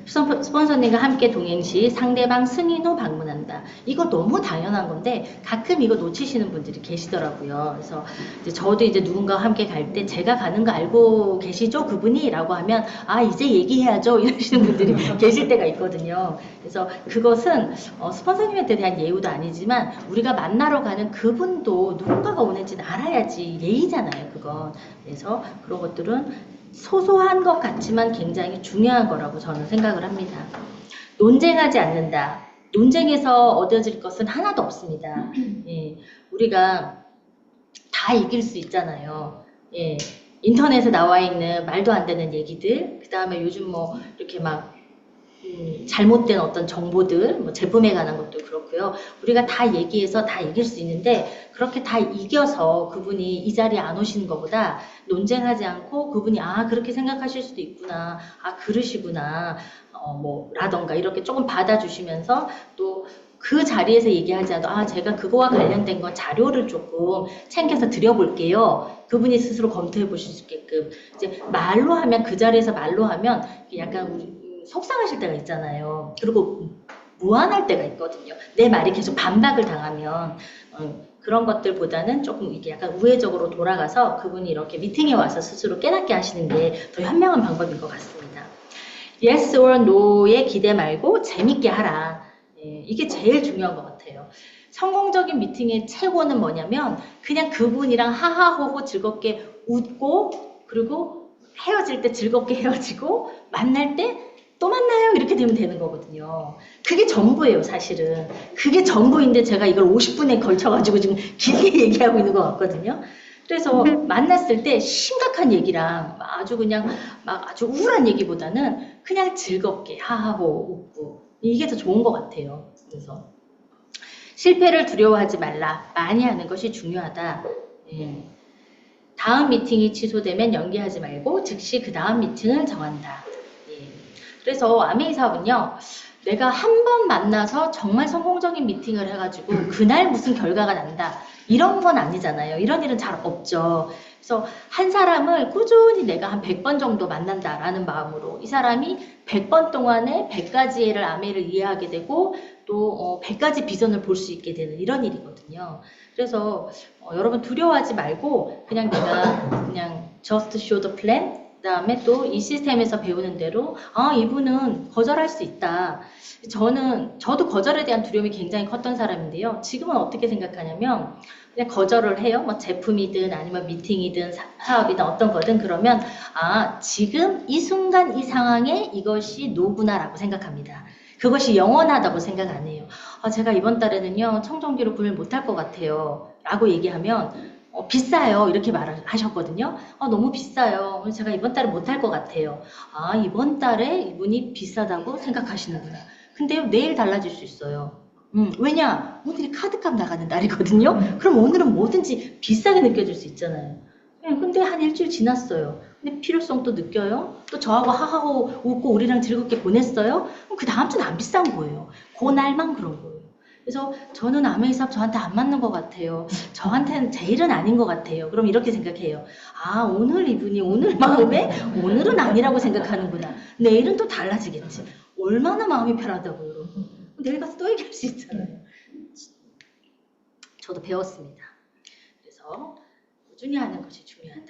스폰서님과 함께 동행 시 상대방 승인 후 방문한다. 이거 너무 당연한 건데 가끔 이거 놓치시는 분들이 계시더라고요. 그래서 이제 저도 이제 누군가와 함께 갈 때 제가 가는 거 알고 계시죠? 그분이? 라고 하면 이제 얘기해야죠. 이러시는 분들이 계실 때가 있거든요. 그래서 그것은 스폰서님한테 대한 예우도 아니지만 우리가 만나러 가는 그분도 누군가가 오는지는 알아야지 예의잖아요. 그건. 그래서 그런 것들은 소소한 것 같지만 굉장히 중요한 거라고 저는 생각을 합니다. 논쟁하지 않는다. 논쟁에서 얻어질 것은 하나도 없습니다. 우리가 다 이길 수 있잖아요. 인터넷에 나와 있는 말도 안 되는 얘기들, 그 다음에 요즘 뭐 이렇게 막 잘못된 어떤 정보들, 뭐 제품에 관한 것도 그렇고요. 우리가 다 얘기해서 다 이길 수 있는데 그렇게 다 이겨서 그분이 이 자리에 안 오시는 것보다 논쟁하지 않고 그분이 그렇게 생각하실 수도 있구나, 그러시구나, 뭐 라던가 이렇게 조금 받아주시면서 또 그 자리에서 얘기하지 않아도 제가 그거와 관련된 거 자료를 조금 챙겨서 드려볼게요. 그분이 스스로 검토해 보실 수 있게끔. 이제 말로 하면, 그 자리에서 말로 하면 약간 우리 속상하실 때가 있잖아요. 그리고 무안할 때가 있거든요. 내 말이 계속 반박을 당하면. 그런 것들보다는 조금 이게 약간 우회적으로 돌아가서 그분이 이렇게 미팅에 와서 스스로 깨닫게 하시는 게 더 현명한 방법인 것 같습니다. Yes or No에 기대 말고 재밌게 하라. 이게 제일 중요한 것 같아요. 성공적인 미팅의 최고는 뭐냐면 그냥 그분이랑 하하호호 즐겁게 웃고, 그리고 헤어질 때 즐겁게 헤어지고, 만날 때 또 만나요 이렇게 되면 되는 거거든요. 그게 전부예요. 사실은 그게 전부인데 제가 이걸 50분에 걸쳐가지고 지금 길게 얘기하고 있는 것 같거든요. 그래서 만났을 때 심각한 얘기랑 아주 그냥 막 아주 우울한 얘기보다는 그냥 즐겁게 하하호 웃고, 이게 더 좋은 것 같아요. 그래서 실패를 두려워하지 말라. 많이 하는 것이 중요하다. 다음 미팅이 취소되면 연기하지 말고 즉시 그 다음 미팅을 정한다. 그래서 아메이 사업은요, 내가 한 번 만나서 정말 성공적인 미팅을 해가지고 그날 무슨 결과가 난다, 이런 건 아니잖아요. 이런 일은 잘 없죠. 그래서 한 사람을 꾸준히 내가 한 100번 정도 만난다라는 마음으로 이 사람이 100번 동안에 100가지의 아메이를 이해하게 되고 또 100가지 비전을 볼 수 있게 되는 이런 일이거든요. 그래서 여러분 두려워하지 말고 그냥 내가 그냥 just show the plan, 다음에 또 이 시스템에서 배우는 대로 이분은 거절할 수 있다. 저도 거절에 대한 두려움이 굉장히 컸던 사람인데요. 지금은 어떻게 생각하냐면 그냥 거절을 해요. 뭐 제품이든 아니면 미팅이든 사업이든 어떤 거든. 그러면 지금 이 순간 이 상황에 이것이 노구나라고 생각합니다. 그것이 영원하다고 생각 안 해요. 제가 이번 달에는요 청정기로 구매 못할 것 같아요 라고 얘기하면 비싸요 이렇게 말하셨거든요. 너무 비싸요. 제가 이번 달에 못할 것 같아요. 이번 달에 이분이 비싸다고 생각하시는구나. 근데요 내일 달라질 수 있어요. 왜냐? 오늘이 카드값 나가는 날이거든요. 그럼 오늘은 뭐든지 비싸게 느껴질 수 있잖아요. 근데 한 일주일 지났어요. 근데 필요성도 느껴요. 또 저하고 하하고 웃고 우리랑 즐겁게 보냈어요. 그럼 그 다음 주는 안 비싼 거예요. 그 날만 그런 거예요. 그래서 저는 아메이삽 저한테 안 맞는 것 같아요. 저한테는 제 일은 아닌 것 같아요. 그럼 이렇게 생각해요. 오늘 이분이 오늘 마음에 오늘은 아니라고 생각하는구나. 내일은 또 달라지겠지. 얼마나 마음이 편하다고요, 여러분. 내일 가서 또 얘기할 수 있잖아요. 저도 배웠습니다. 그래서 꾸준히 하는 것이 중요하다.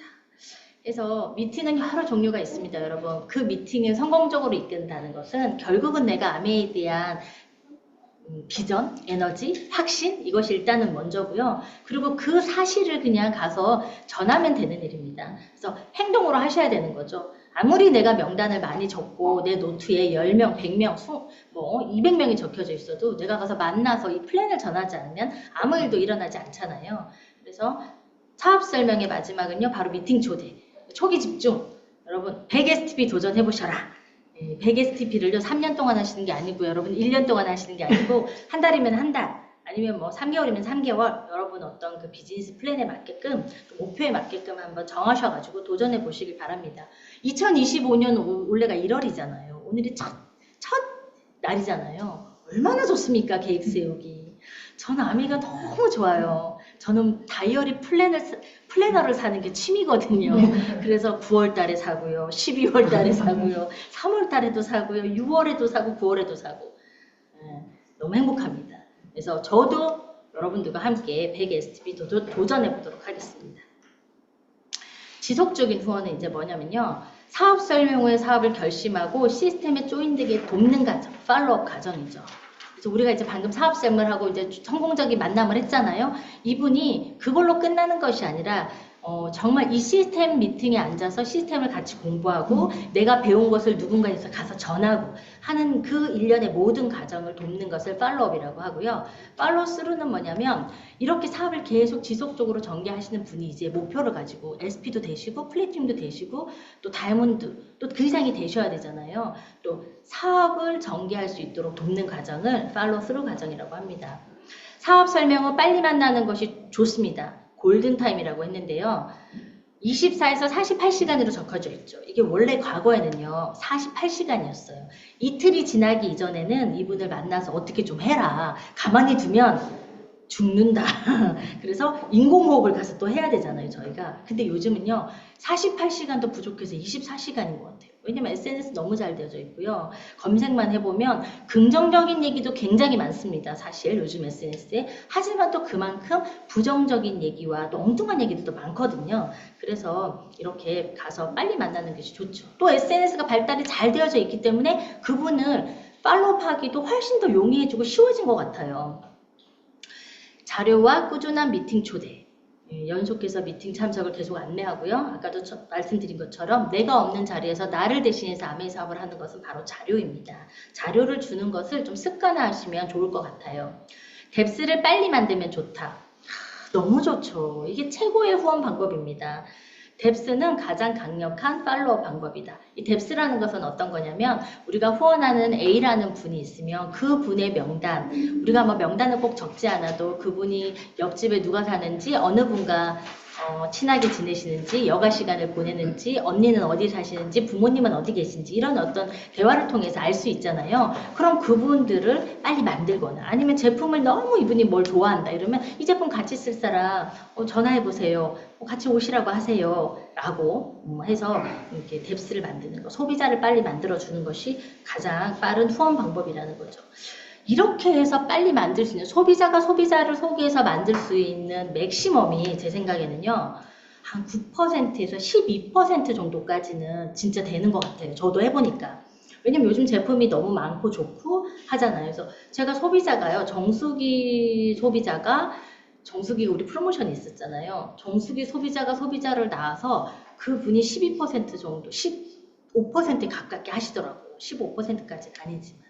그래서 미팅은 여러 종류가 있습니다, 여러분. 그 미팅을 성공적으로 이끈다는 것은 결국은 내가 아메에 대한 비전, 에너지, 확신 이것이 일단은 먼저고요. 그리고 그 사실을 그냥 가서 전하면 되는 일입니다. 그래서 행동으로 하셔야 되는 거죠. 아무리 내가 명단을 많이 적고 내 노트에 10명, 100명, 200명이 적혀져 있어도 내가 가서 만나서 이 플랜을 전하지 않으면 아무 일도 일어나지 않잖아요. 그래서 사업 설명의 마지막은요. 바로 미팅 초대. 초기 집중. 여러분 100STP 도전해보셔라. 100STP를요 3년 동안 하시는 게 아니고 여러분 1년 동안 하시는 게 아니고 한 달이면 한 달 아니면 뭐 3개월이면 3개월 여러분 어떤 그 비즈니스 플랜에 맞게끔 목표에 맞게끔 한번 정하셔가지고 도전해 보시길 바랍니다. 2025년 올해가 1월이잖아요. 오늘이 첫 날이잖아요. 얼마나 좋습니까? 계획 세우기. 저는 아미가 너무 좋아요. 저는 다이어리 플래너를 사는 게 취미거든요. 그래서 9월 달에 사고요. 12월 달에 사고요. 3월 달에도 사고요. 6월에도 사고 9월에도 사고. 너무 행복합니다. 그래서 저도 여러분들과 함께 100STP 도전해 보도록 하겠습니다. 지속적인 후원은 이제 뭐냐면요. 사업 설명 후에 사업을 결심하고 시스템에 조인되게 돕는 과정, 팔로업 과정이죠. 그래서 우리가 이제 방금 사업 쌤을 하고 이제 성공적인 만남을 했잖아요. 이분이 그걸로 끝나는 것이 아니라 정말 이 시스템 미팅에 앉아서 시스템을 같이 공부하고 내가 배운 것을 누군가에서 가서 전하고 하는 그 일련의 모든 과정을 돕는 것을 팔로업이라고 하고요. 팔로우스루는 뭐냐면 이렇게 사업을 계속 지속적으로 전개하시는 분이 이제 목표를 가지고 SP도 되시고 플래티넘도 되시고 또 다이아몬드 또 그 이상이 되셔야 되잖아요. 또 사업을 전개할 수 있도록 돕는 과정을 팔로우스루 과정이라고 합니다. 사업 설명은 빨리 만나는 것이 좋습니다. 골든타임이라고 했는데요. 24에서 48시간으로 적혀져 있죠. 이게 원래 과거에는요. 48시간이었어요. 이틀이 지나기 이전에는 이분을 만나서 어떻게 좀 해라. 가만히 두면 죽는다. 그래서 인공호흡을 가서 또 해야 되잖아요. 저희가. 근데 요즘은요. 48시간도 부족해서 24시간인 것 같아요. 왜냐면 SNS 너무 잘 되어져 있고요. 검색만 해보면 긍정적인 얘기도 굉장히 많습니다. 사실 요즘 SNS에. 하지만 또 그만큼 부정적인 얘기와 또 엉뚱한 얘기도 많거든요. 그래서 이렇게 가서 빨리 만나는 것이 좋죠. 또 SNS가 발달이 잘 되어져 있기 때문에 그분을 팔로우하기도 훨씬 더 용이해지고 쉬워진 것 같아요. 자료와 꾸준한 미팅 초대. 연속해서 미팅 참석을 계속 안내하고요. 아까도 말씀드린 것처럼 내가 없는 자리에서 나를 대신해서 아메이 사업을 하는 것은 바로 자료입니다. 자료를 주는 것을 좀 습관화하시면 좋을 것 같아요. 뎁스를 빨리 만들면 좋다. 너무 좋죠. 이게 최고의 후원 방법입니다. 뎁스는 가장 강력한 팔로워 방법이다. 이 뎁스라는 것은 어떤 거냐면 우리가 후원하는 A라는 분이 있으면 그 분의 명단, 우리가 뭐 명단을 꼭 적지 않아도 그분이 옆집에 누가 사는지 어느 분과 친하게 지내시는지 여가 시간을 보내는지 언니는 어디 사시는지 부모님은 어디 계신지 이런 어떤 대화를 통해서 알 수 있잖아요. 그럼 그분들을 빨리 만들거나 아니면 제품을 너무 이분이 뭘 좋아한다 이러면 이 제품 같이 쓸 사람 전화해보세요. 같이 오시라고 하세요. 라고 해서 이렇게 뎁스를 만드는 거, 소비자를 빨리 만들어주는 것이 가장 빠른 후원 방법이라는 거죠. 이렇게 해서 빨리 만들 수 있는 소비자가 소비자를 소개해서 만들 수 있는 맥시멈이 제 생각에는요. 한 9%에서 12% 정도까지는 진짜 되는 것 같아요. 저도 해보니까. 왜냐면 요즘 제품이 너무 많고 좋고 하잖아요. 그래서 제가 소비자가요. 정수기 우리 프로모션이 있었잖아요. 정수기 소비자가 소비자를 낳아서 그분이 12% 정도, 15% 가깝게 하시더라고요. 15%까지는 아니지만.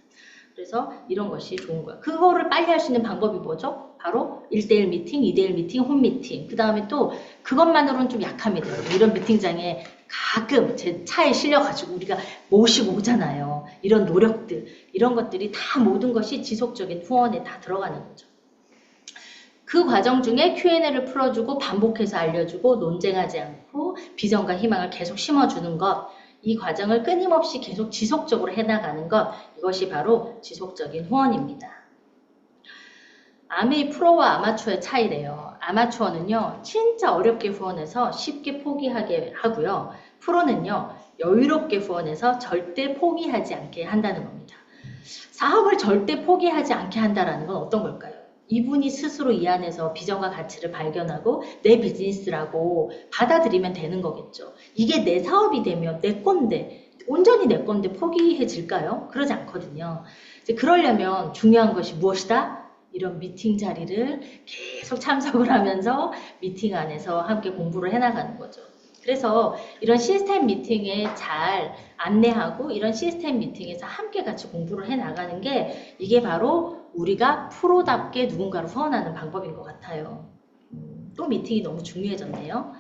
그래서 이런 것이 좋은 거야. 그거를 빨리 할 수 있는 방법이 뭐죠? 바로 1대1 미팅, 2대1 미팅, 홈 미팅. 그 다음에 또 그것만으로는 좀 약합니다. 이런 미팅장에 가끔 제 차에 실려가지고 우리가 모시고 오잖아요. 이런 노력들, 이런 것들이 다 모든 것이 지속적인 후원에 다 들어가는 거죠. 그 과정 중에 Q&A를 풀어주고 반복해서 알려주고 논쟁하지 않고 비전과 희망을 계속 심어주는 것, 이 과정을 끊임없이 계속 지속적으로 해나가는 것, 이것이 바로 지속적인 후원입니다. 아메이 프로와 아마추어의 차이래요. 아마추어는요, 진짜 어렵게 후원해서 쉽게 포기하게 하고요. 프로는요, 여유롭게 후원해서 절대 포기하지 않게 한다는 겁니다. 사업을 절대 포기하지 않게 한다는 건 어떤 걸까요? 이분이 스스로 이 안에서 비전과 가치를 발견하고 내 비즈니스라고 받아들이면 되는 거겠죠. 이게 내 사업이 되면 내 건데, 온전히 내 건데 포기해질까요? 그러지 않거든요. 이제 그러려면 중요한 것이 무엇이다? 이런 미팅 자리를 계속 참석을 하면서 미팅 안에서 함께 공부를 해나가는 거죠. 그래서 이런 시스템 미팅에 잘 안내하고 이런 시스템 미팅에서 함께 같이 공부를 해나가는 게 이게 바로 우리가 프로답게 누군가를 후원하는 방법인 것 같아요. 또 미팅이 너무 중요해졌네요.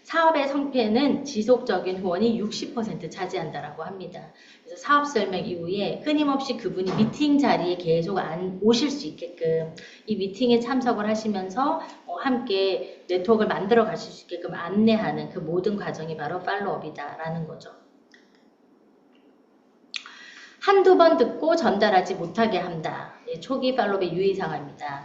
사업의 성패는 지속적인 후원이 60% 차지한다라고 합니다. 그래서 사업 설명 이후에 끊임없이 그분이 미팅 자리에 계속 오실 수 있게끔 이 미팅에 참석을 하시면서 함께 네트워크를 만들어 가실 수 있게끔 안내하는 그 모든 과정이 바로 팔로업이다라는 거죠. 한두 번 듣고 전달하지 못하게 한다. 초기 팔로업의 유의사항입니다.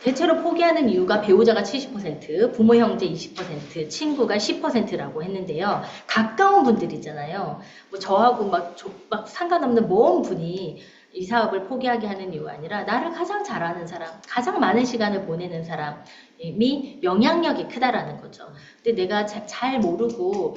대체로 포기하는 이유가 배우자가 70%, 부모 형제 20%, 친구가 10%라고 했는데요. 가까운 분들이잖아요. 뭐 저하고 막 상관없는 먼 분이 이 사업을 포기하게 하는 이유가 아니라 나를 가장 잘 아는 사람, 가장 많은 시간을 보내는 사람이 영향력이 크다라는 거죠. 근데 내가 잘 모르고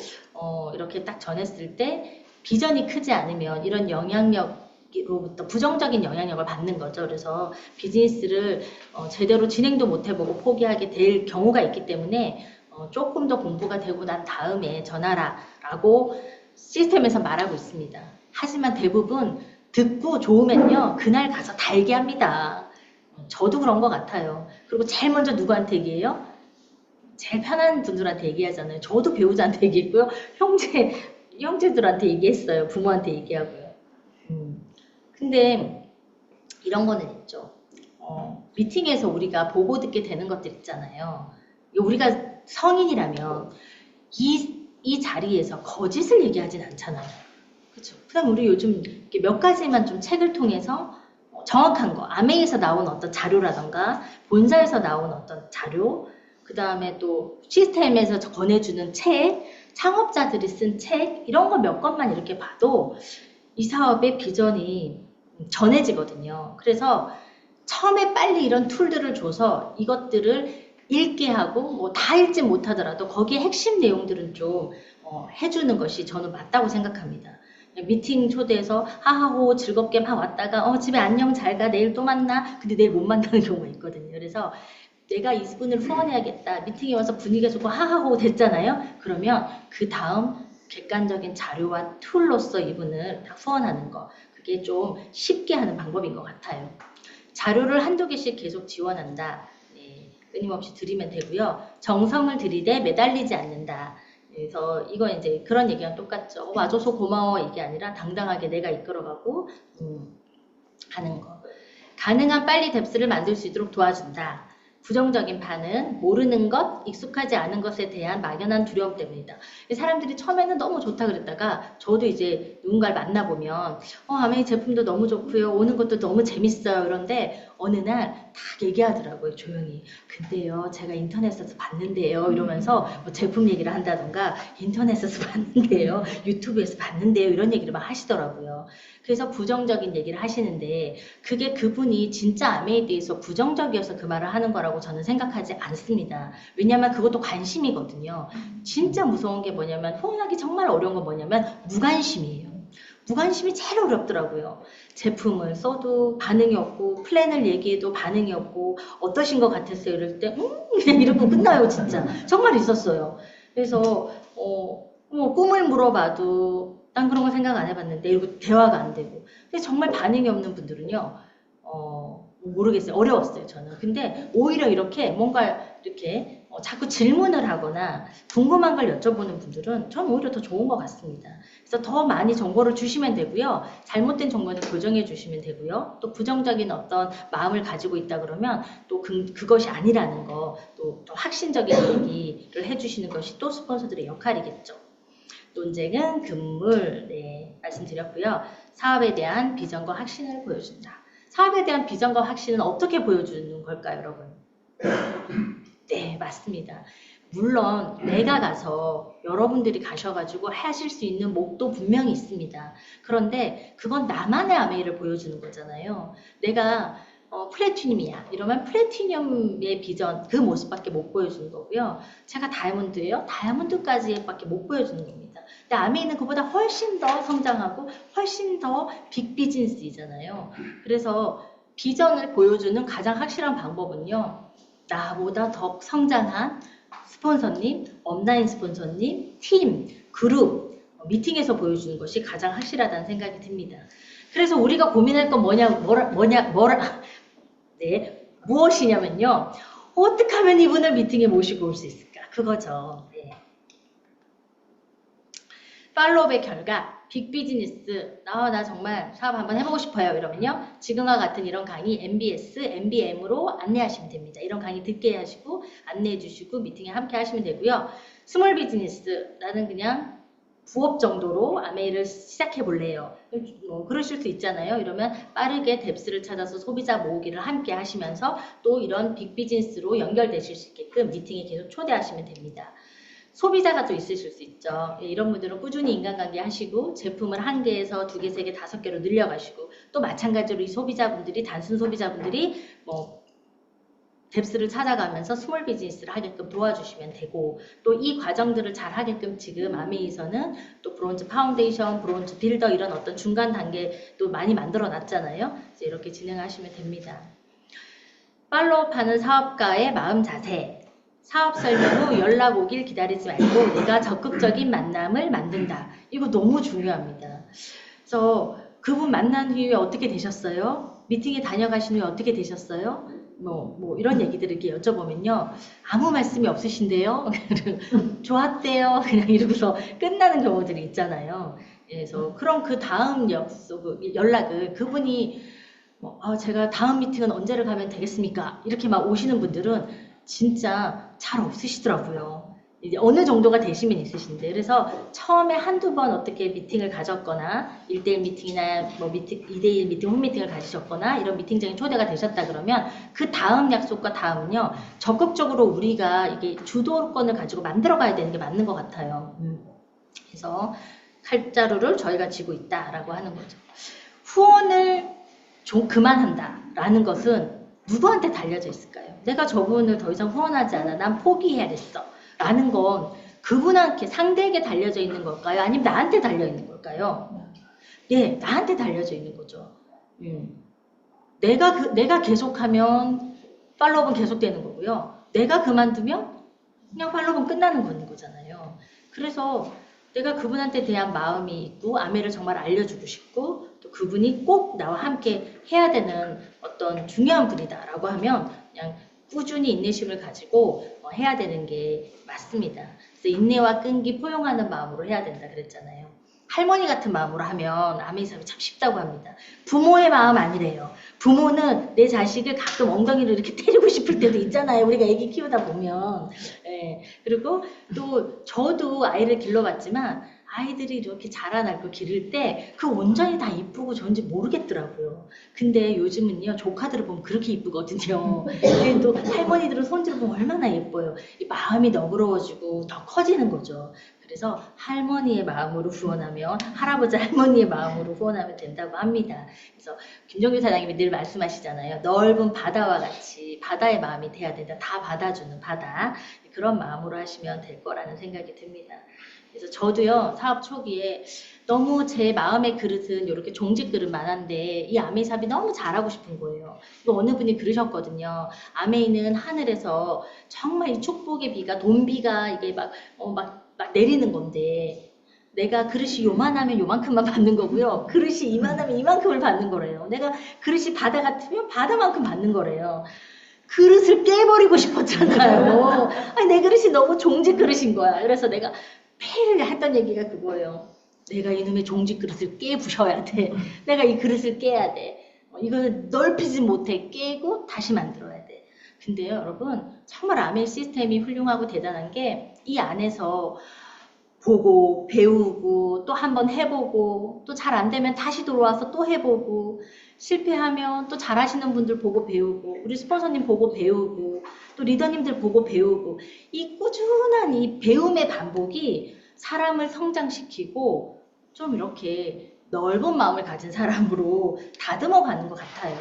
이렇게 딱 전했을 때 비전이 크지 않으면 이런 영향력으로부터 부정적인 영향력을 받는 거죠. 그래서 비즈니스를 제대로 진행도 못 해보고 포기하게 될 경우가 있기 때문에 조금 더 공부가 되고 난 다음에 전하라 라고 시스템에서 말하고 있습니다. 하지만 대부분 듣고 좋으면요 그날 가서 달게 합니다. 저도 그런 것 같아요. 그리고 제일 먼저 누구한테 얘기해요? 제일 편한 분들한테 얘기하잖아요. 저도 배우자한테 얘기했고요. 형제들한테 얘기했어요. 부모한테 얘기하고요. 근데 이런 거는 있죠. 미팅에서 우리가 보고 듣게 되는 것들 있잖아요. 우리가 성인이라면 이 자리에서 거짓을 얘기하진 않잖아요. 그렇죠. 그다음 우리 요즘 몇 가지만 좀 책을 통해서 정확한 거, 아메이에서 나온 어떤 자료라던가 본사에서 나온 어떤 자료, 그 다음에 또 시스템에서 권해주는 책, 창업자들이 쓴 책, 이런 거 몇 것만 이렇게 봐도 이 사업의 비전이 전해지거든요. 그래서 처음에 빨리 이런 툴들을 줘서 이것들을 읽게 하고 뭐 다 읽지 못하더라도 거기에 핵심 내용들은 좀 해주는 것이 저는 맞다고 생각합니다. 미팅 초대해서 하하호 즐겁게 막 왔다가 집에 안녕 잘 가 내일 또 만나 근데 내일 못 만나는 경우가 있거든요. 그래서 내가 이분을 후원해야겠다. 미팅에 와서 분위기가 좋고 하하호 됐잖아요. 그러면 그 다음 객관적인 자료와 툴로서 이분을 다 후원하는 거 그게 좀 쉽게 하는 방법인 것 같아요. 자료를 한두 개씩 계속 지원한다. 네, 끊임없이 드리면 되고요. 정성을 들이되 매달리지 않는다. 그래서 이거 이제 그런 얘기랑 똑같죠. 와줘서 고마워 이게 아니라 당당하게 내가 이끌어가고 하는 거. 가능한 빨리 뎁스를 만들 수 있도록 도와준다. 부정적인 반응, 모르는 것, 익숙하지 않은 것에 대한 막연한 두려움 때문이다. 사람들이 처음에는 너무 좋다 그랬다가 저도 이제 누군가를 만나보면 아메이 제품도 너무 좋고요. 오는 것도 너무 재밌어요. 그런데 어느 날 딱 얘기하더라고요. 조용히. 근데요. 제가 인터넷에서 봤는데요. 이러면서 뭐 제품 얘기를 한다던가 인터넷에서 봤는데요. 유튜브에서 봤는데요. 이런 얘기를 막 하시더라고요. 그래서 부정적인 얘기를 하시는데 그게 그분이 진짜 아메에 대해서 부정적이어서 그 말을 하는 거라고 저는 생각하지 않습니다. 왜냐하면 그것도 관심이거든요. 진짜 무서운 게 뭐냐면 표현하기 정말 어려운 건 뭐냐면 무관심이에요. 무관심이 제일 어렵더라고요. 제품을 써도 반응이 없고 플랜을 얘기해도 반응이 없고 어떠신 것 같았어요? 이럴 때 그냥 이러고 끝나요 진짜. 정말 있었어요. 그래서 뭐 꿈을 물어봐도 난 그런 거 생각 안 해봤는데 이러고 대화가 안 되고 근데 정말 반응이 없는 분들은요 모르겠어요. 어려웠어요 저는. 근데 오히려 이렇게 뭔가 이렇게 자꾸 질문을 하거나 궁금한 걸 여쭤보는 분들은 전 오히려 더 좋은 것 같습니다. 그래서 더 많이 정보를 주시면 되고요. 잘못된 정보는 교정해 주시면 되고요. 또 부정적인 어떤 마음을 가지고 있다 그러면 또 그것이 아니라는 거, 또 확신적인 얘기를 해주시는 것이 또 스폰서들의 역할이겠죠. 논쟁은 금물, 네, 말씀드렸고요. 사업에 대한 비전과 확신을 보여준다. 사업에 대한 비전과 확신은 어떻게 보여주는 걸까요, 여러분? 네, 맞습니다. 물론 내가 가서 여러분들이 가셔가지고 하실 수 있는 목도 분명히 있습니다. 그런데 그건 나만의 아메이를 보여주는 거잖아요. 내가 플래티늄이야 이러면 플래티늄의 비전 그 모습밖에 못 보여주는 거고요. 제가 다이아몬드예요. 다이아몬드까지 밖에 못 보여주는 겁니다. 근데 아메이는 그보다 훨씬 더 성장하고 훨씬 더 빅비즈니스이잖아요. 그래서 비전을 보여주는 가장 확실한 방법은요. 나보다 더 성장한 스폰서님, 업라인 스폰서님, 팀, 그룹, 미팅에서 보여주는 것이 가장 확실하다는 생각이 듭니다. 그래서 우리가 고민할 건 네, 무엇이냐면요. 어떻게 하면 이분을 미팅에 모시고 올 수 있을까? 그거죠. 네. 팔로우의 결과 빅비즈니스 나 정말 사업 한번 해보고 싶어요 이러면요 지금과 같은 이런 강의 MBS, MBM으로 안내하시면 됩니다. 이런 강의 듣게 하시고 안내해 주시고 미팅에 함께 하시면 되고요. 스몰 비즈니스 나는 그냥 부업 정도로 아메이를 시작해 볼래요. 뭐 그러실 수 있잖아요. 이러면 빠르게 뎁스를 찾아서 소비자 모으기를 함께 하시면서 또 이런 빅비즈니스로 연결되실 수 있게끔 미팅에 계속 초대하시면 됩니다. 소비자가 또 있으실 수 있죠. 이런 분들은 꾸준히 인간관계 하시고 제품을 1개에서 2개, 3개, 5개로 늘려가시고 또 마찬가지로 이 소비자분들이 단순 소비자분들이 뭐 뎁스를 찾아가면서 스몰 비즈니스를 하게끔 도와주시면 되고 또 이 과정들을 잘 하게끔 지금 아메이에서는 또 브론즈 파운데이션, 브론즈 빌더 이런 어떤 중간 단계도 많이 만들어 놨잖아요. 이제 이렇게 진행하시면 됩니다. 팔로우하는 사업가의 마음 자세 사업 설명 후 연락 오길 기다리지 말고 내가 적극적인 만남을 만든다. 이거 너무 중요합니다. 그래서 그분 만난 후에 어떻게 되셨어요? 미팅에 다녀가신 후에 어떻게 되셨어요? 뭐 이런 얘기들을 이렇게 여쭤보면요. 아무 말씀이 없으신데요? 좋았대요. 그냥 이러고서 끝나는 경우들이 있잖아요. 그래서 그럼 그 다음 연락을 그분이 제가 다음 미팅은 언제를 가면 되겠습니까? 이렇게 막 오시는 분들은 진짜 잘 없으시더라고요. 이제 어느 정도가 되시면 있으신데 그래서 처음에 한두 번 어떻게 미팅을 가졌거나 1대1 미팅이나 뭐 2대1 미팅, 홈미팅을 가지셨거나 이런 미팅장에 초대가 되셨다 그러면 그 다음 약속과 다음은요 적극적으로 우리가 이게 주도권을 가지고 만들어 가야 되는 게 맞는 것 같아요. 그래서 칼자루를 저희가 쥐고 있다라고 하는 거죠. 후원을 좀 그만한다 라는 것은 누구한테 달려져 있을까요? 내가 저분을 더 이상 후원하지 않아. 난 포기해야겠어. 라는 건 그분한테 상대에게 달려져 있는 걸까요? 아니면 나한테 달려 있는 걸까요? 네, 나한테 달려져 있는 거죠. 내가 계속하면 팔로우는 계속되는 거고요. 내가 그만두면 그냥 팔로우는 끝나는 거잖아요. 그래서 내가 그분한테 대한 마음이 있고 아메를 정말 알려주고 싶고 또 그분이 꼭 나와 함께 해야 되는 어떤 중요한 분이다라고 하면 그냥 꾸준히 인내심을 가지고 해야 되는 게 맞습니다. 그래서 인내와 끈기 포용하는 마음으로 해야 된다 그랬잖아요. 할머니 같은 마음으로 하면 아메이 사업이 참 쉽다고 합니다. 부모의 마음 아니래요. 부모는 내 자식을 가끔 엉덩이를 이렇게 때리고 싶을 때도 있잖아요. 우리가 애기 키우다 보면. 예. 그리고 또 저도 아이를 길러봤지만 아이들이 이렇게 자라나고 기를 때 그 온전히 다 이쁘고 좋은지 모르겠더라고요. 근데 요즘은요 조카들을 보면 그렇게 이쁘거든요. 또 할머니들은 손주를 보면 얼마나 예뻐요. 이 마음이 너그러워지고 더 커지는 거죠. 그래서 할머니의 마음으로 후원하면 할아버지 할머니의 마음으로 후원하면 된다고 합니다. 그래서 김정규 사장님이 늘 말씀하시잖아요. 넓은 바다와 같이 바다의 마음이 돼야 된다. 다 받아주는 바다. 그런 마음으로 하시면 될 거라는 생각이 듭니다. 그래서 저도요, 사업 초기에 너무 제 마음의 그릇은 이렇게 종직 그릇만 한데 이 아메이삽이 너무 잘하고 싶은 거예요. 또 어느 분이 그러셨거든요. 아메이는 하늘에서 정말 이 축복의 비가, 돈비가 이게 막 내리는 건데 내가 그릇이 요만하면 요만큼만 받는 거고요. 그릇이 이만하면 이만큼을 받는 거래요. 내가 그릇이 바다 같으면 바다만큼 받는 거래요. 그릇을 깨버리고 싶었잖아요. 아니, 내 그릇이 너무 종직 그릇인 거야. 그래서 내가 매일 했던 얘기가 그거예요. 내가 이놈의 종직 그릇을 깨부셔야 돼. 내가 이 그릇을 깨야 돼. 이걸 넓히지 못해. 깨고 다시 만들어야 돼. 근데요, 여러분, 정말 아메이 시스템이 훌륭하고 대단한 게 이 안에서 보고 배우고 또 한번 해보고 또 잘 안 되면 다시 돌아와서 또 해보고 실패하면 또 잘하시는 분들 보고 배우고 우리 스폰서님 보고 배우고 또 리더님들 보고 배우고 이 꾸준한 이 배움의 반복이 사람을 성장시키고 좀 이렇게 넓은 마음을 가진 사람으로 다듬어 가는 것 같아요.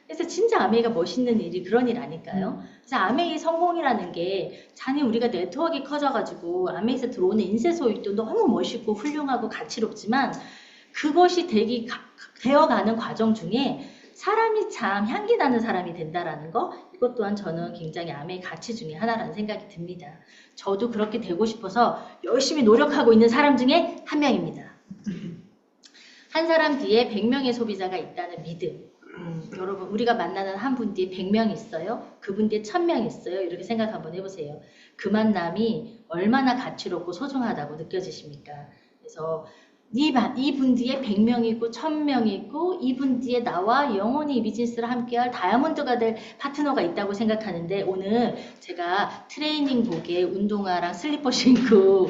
그래서 진짜 아메이가 멋있는 일이 그런 일 아닐까요? 그래서 아메이 성공이라는 게 잔이 우리가 네트워크가 커져가지고 아메이에서 들어오는 인쇄 소득도 너무 멋있고 훌륭하고 가치롭지만 그것이 되어가는 과정 중에 사람이 참 향기 나는 사람이 된다라는 거, 이것 또한 저는 굉장히 아메이 가치 중에 하나라는 생각이 듭니다. 저도 그렇게 되고 싶어서 열심히 노력하고 있는 사람 중에 한 명입니다. 한 사람 뒤에 100명의 소비자가 있다는 믿음. 여러분, 우리가 만나는 한 분 뒤에 100명 있어요? 그분 뒤에 1000명 있어요? 이렇게 생각 한번 해보세요. 그 만남이 얼마나 가치롭고 소중하다고 느껴지십니까? 그래서 이분 뒤에 100명 있고 1000명 있고 이분 뒤에 나와 영원히 이 비즈니스를 함께할 다이아몬드가 될 파트너가 있다고 생각하는데 오늘 제가 트레이닝복에 운동화랑 슬리퍼 신고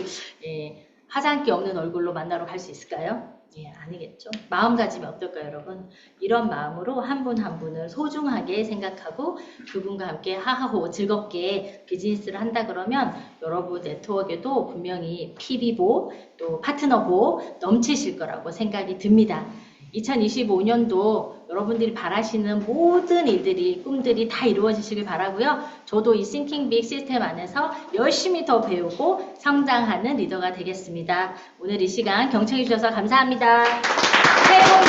화장기 없는 얼굴로 만나러 갈 수 있을까요? 예, 아니겠죠. 마음가짐이 어떨까요, 여러분? 이런 마음으로 한 분 한 분을 소중하게 생각하고 그분과 함께 하하호 즐겁게 비즈니스를 한다 그러면 여러분 네트워크에도 분명히 PB보 또 파트너보 넘치실 거라고 생각이 듭니다. 2025년도 여러분들이 바라시는 모든 일들이, 꿈들이 다 이루어지시길 바라고요. 저도 이 Thinking Big 시스템 안에서 열심히 더 배우고 성장하는 리더가 되겠습니다. 오늘 이 시간 경청해 주셔서 감사합니다. 새해 복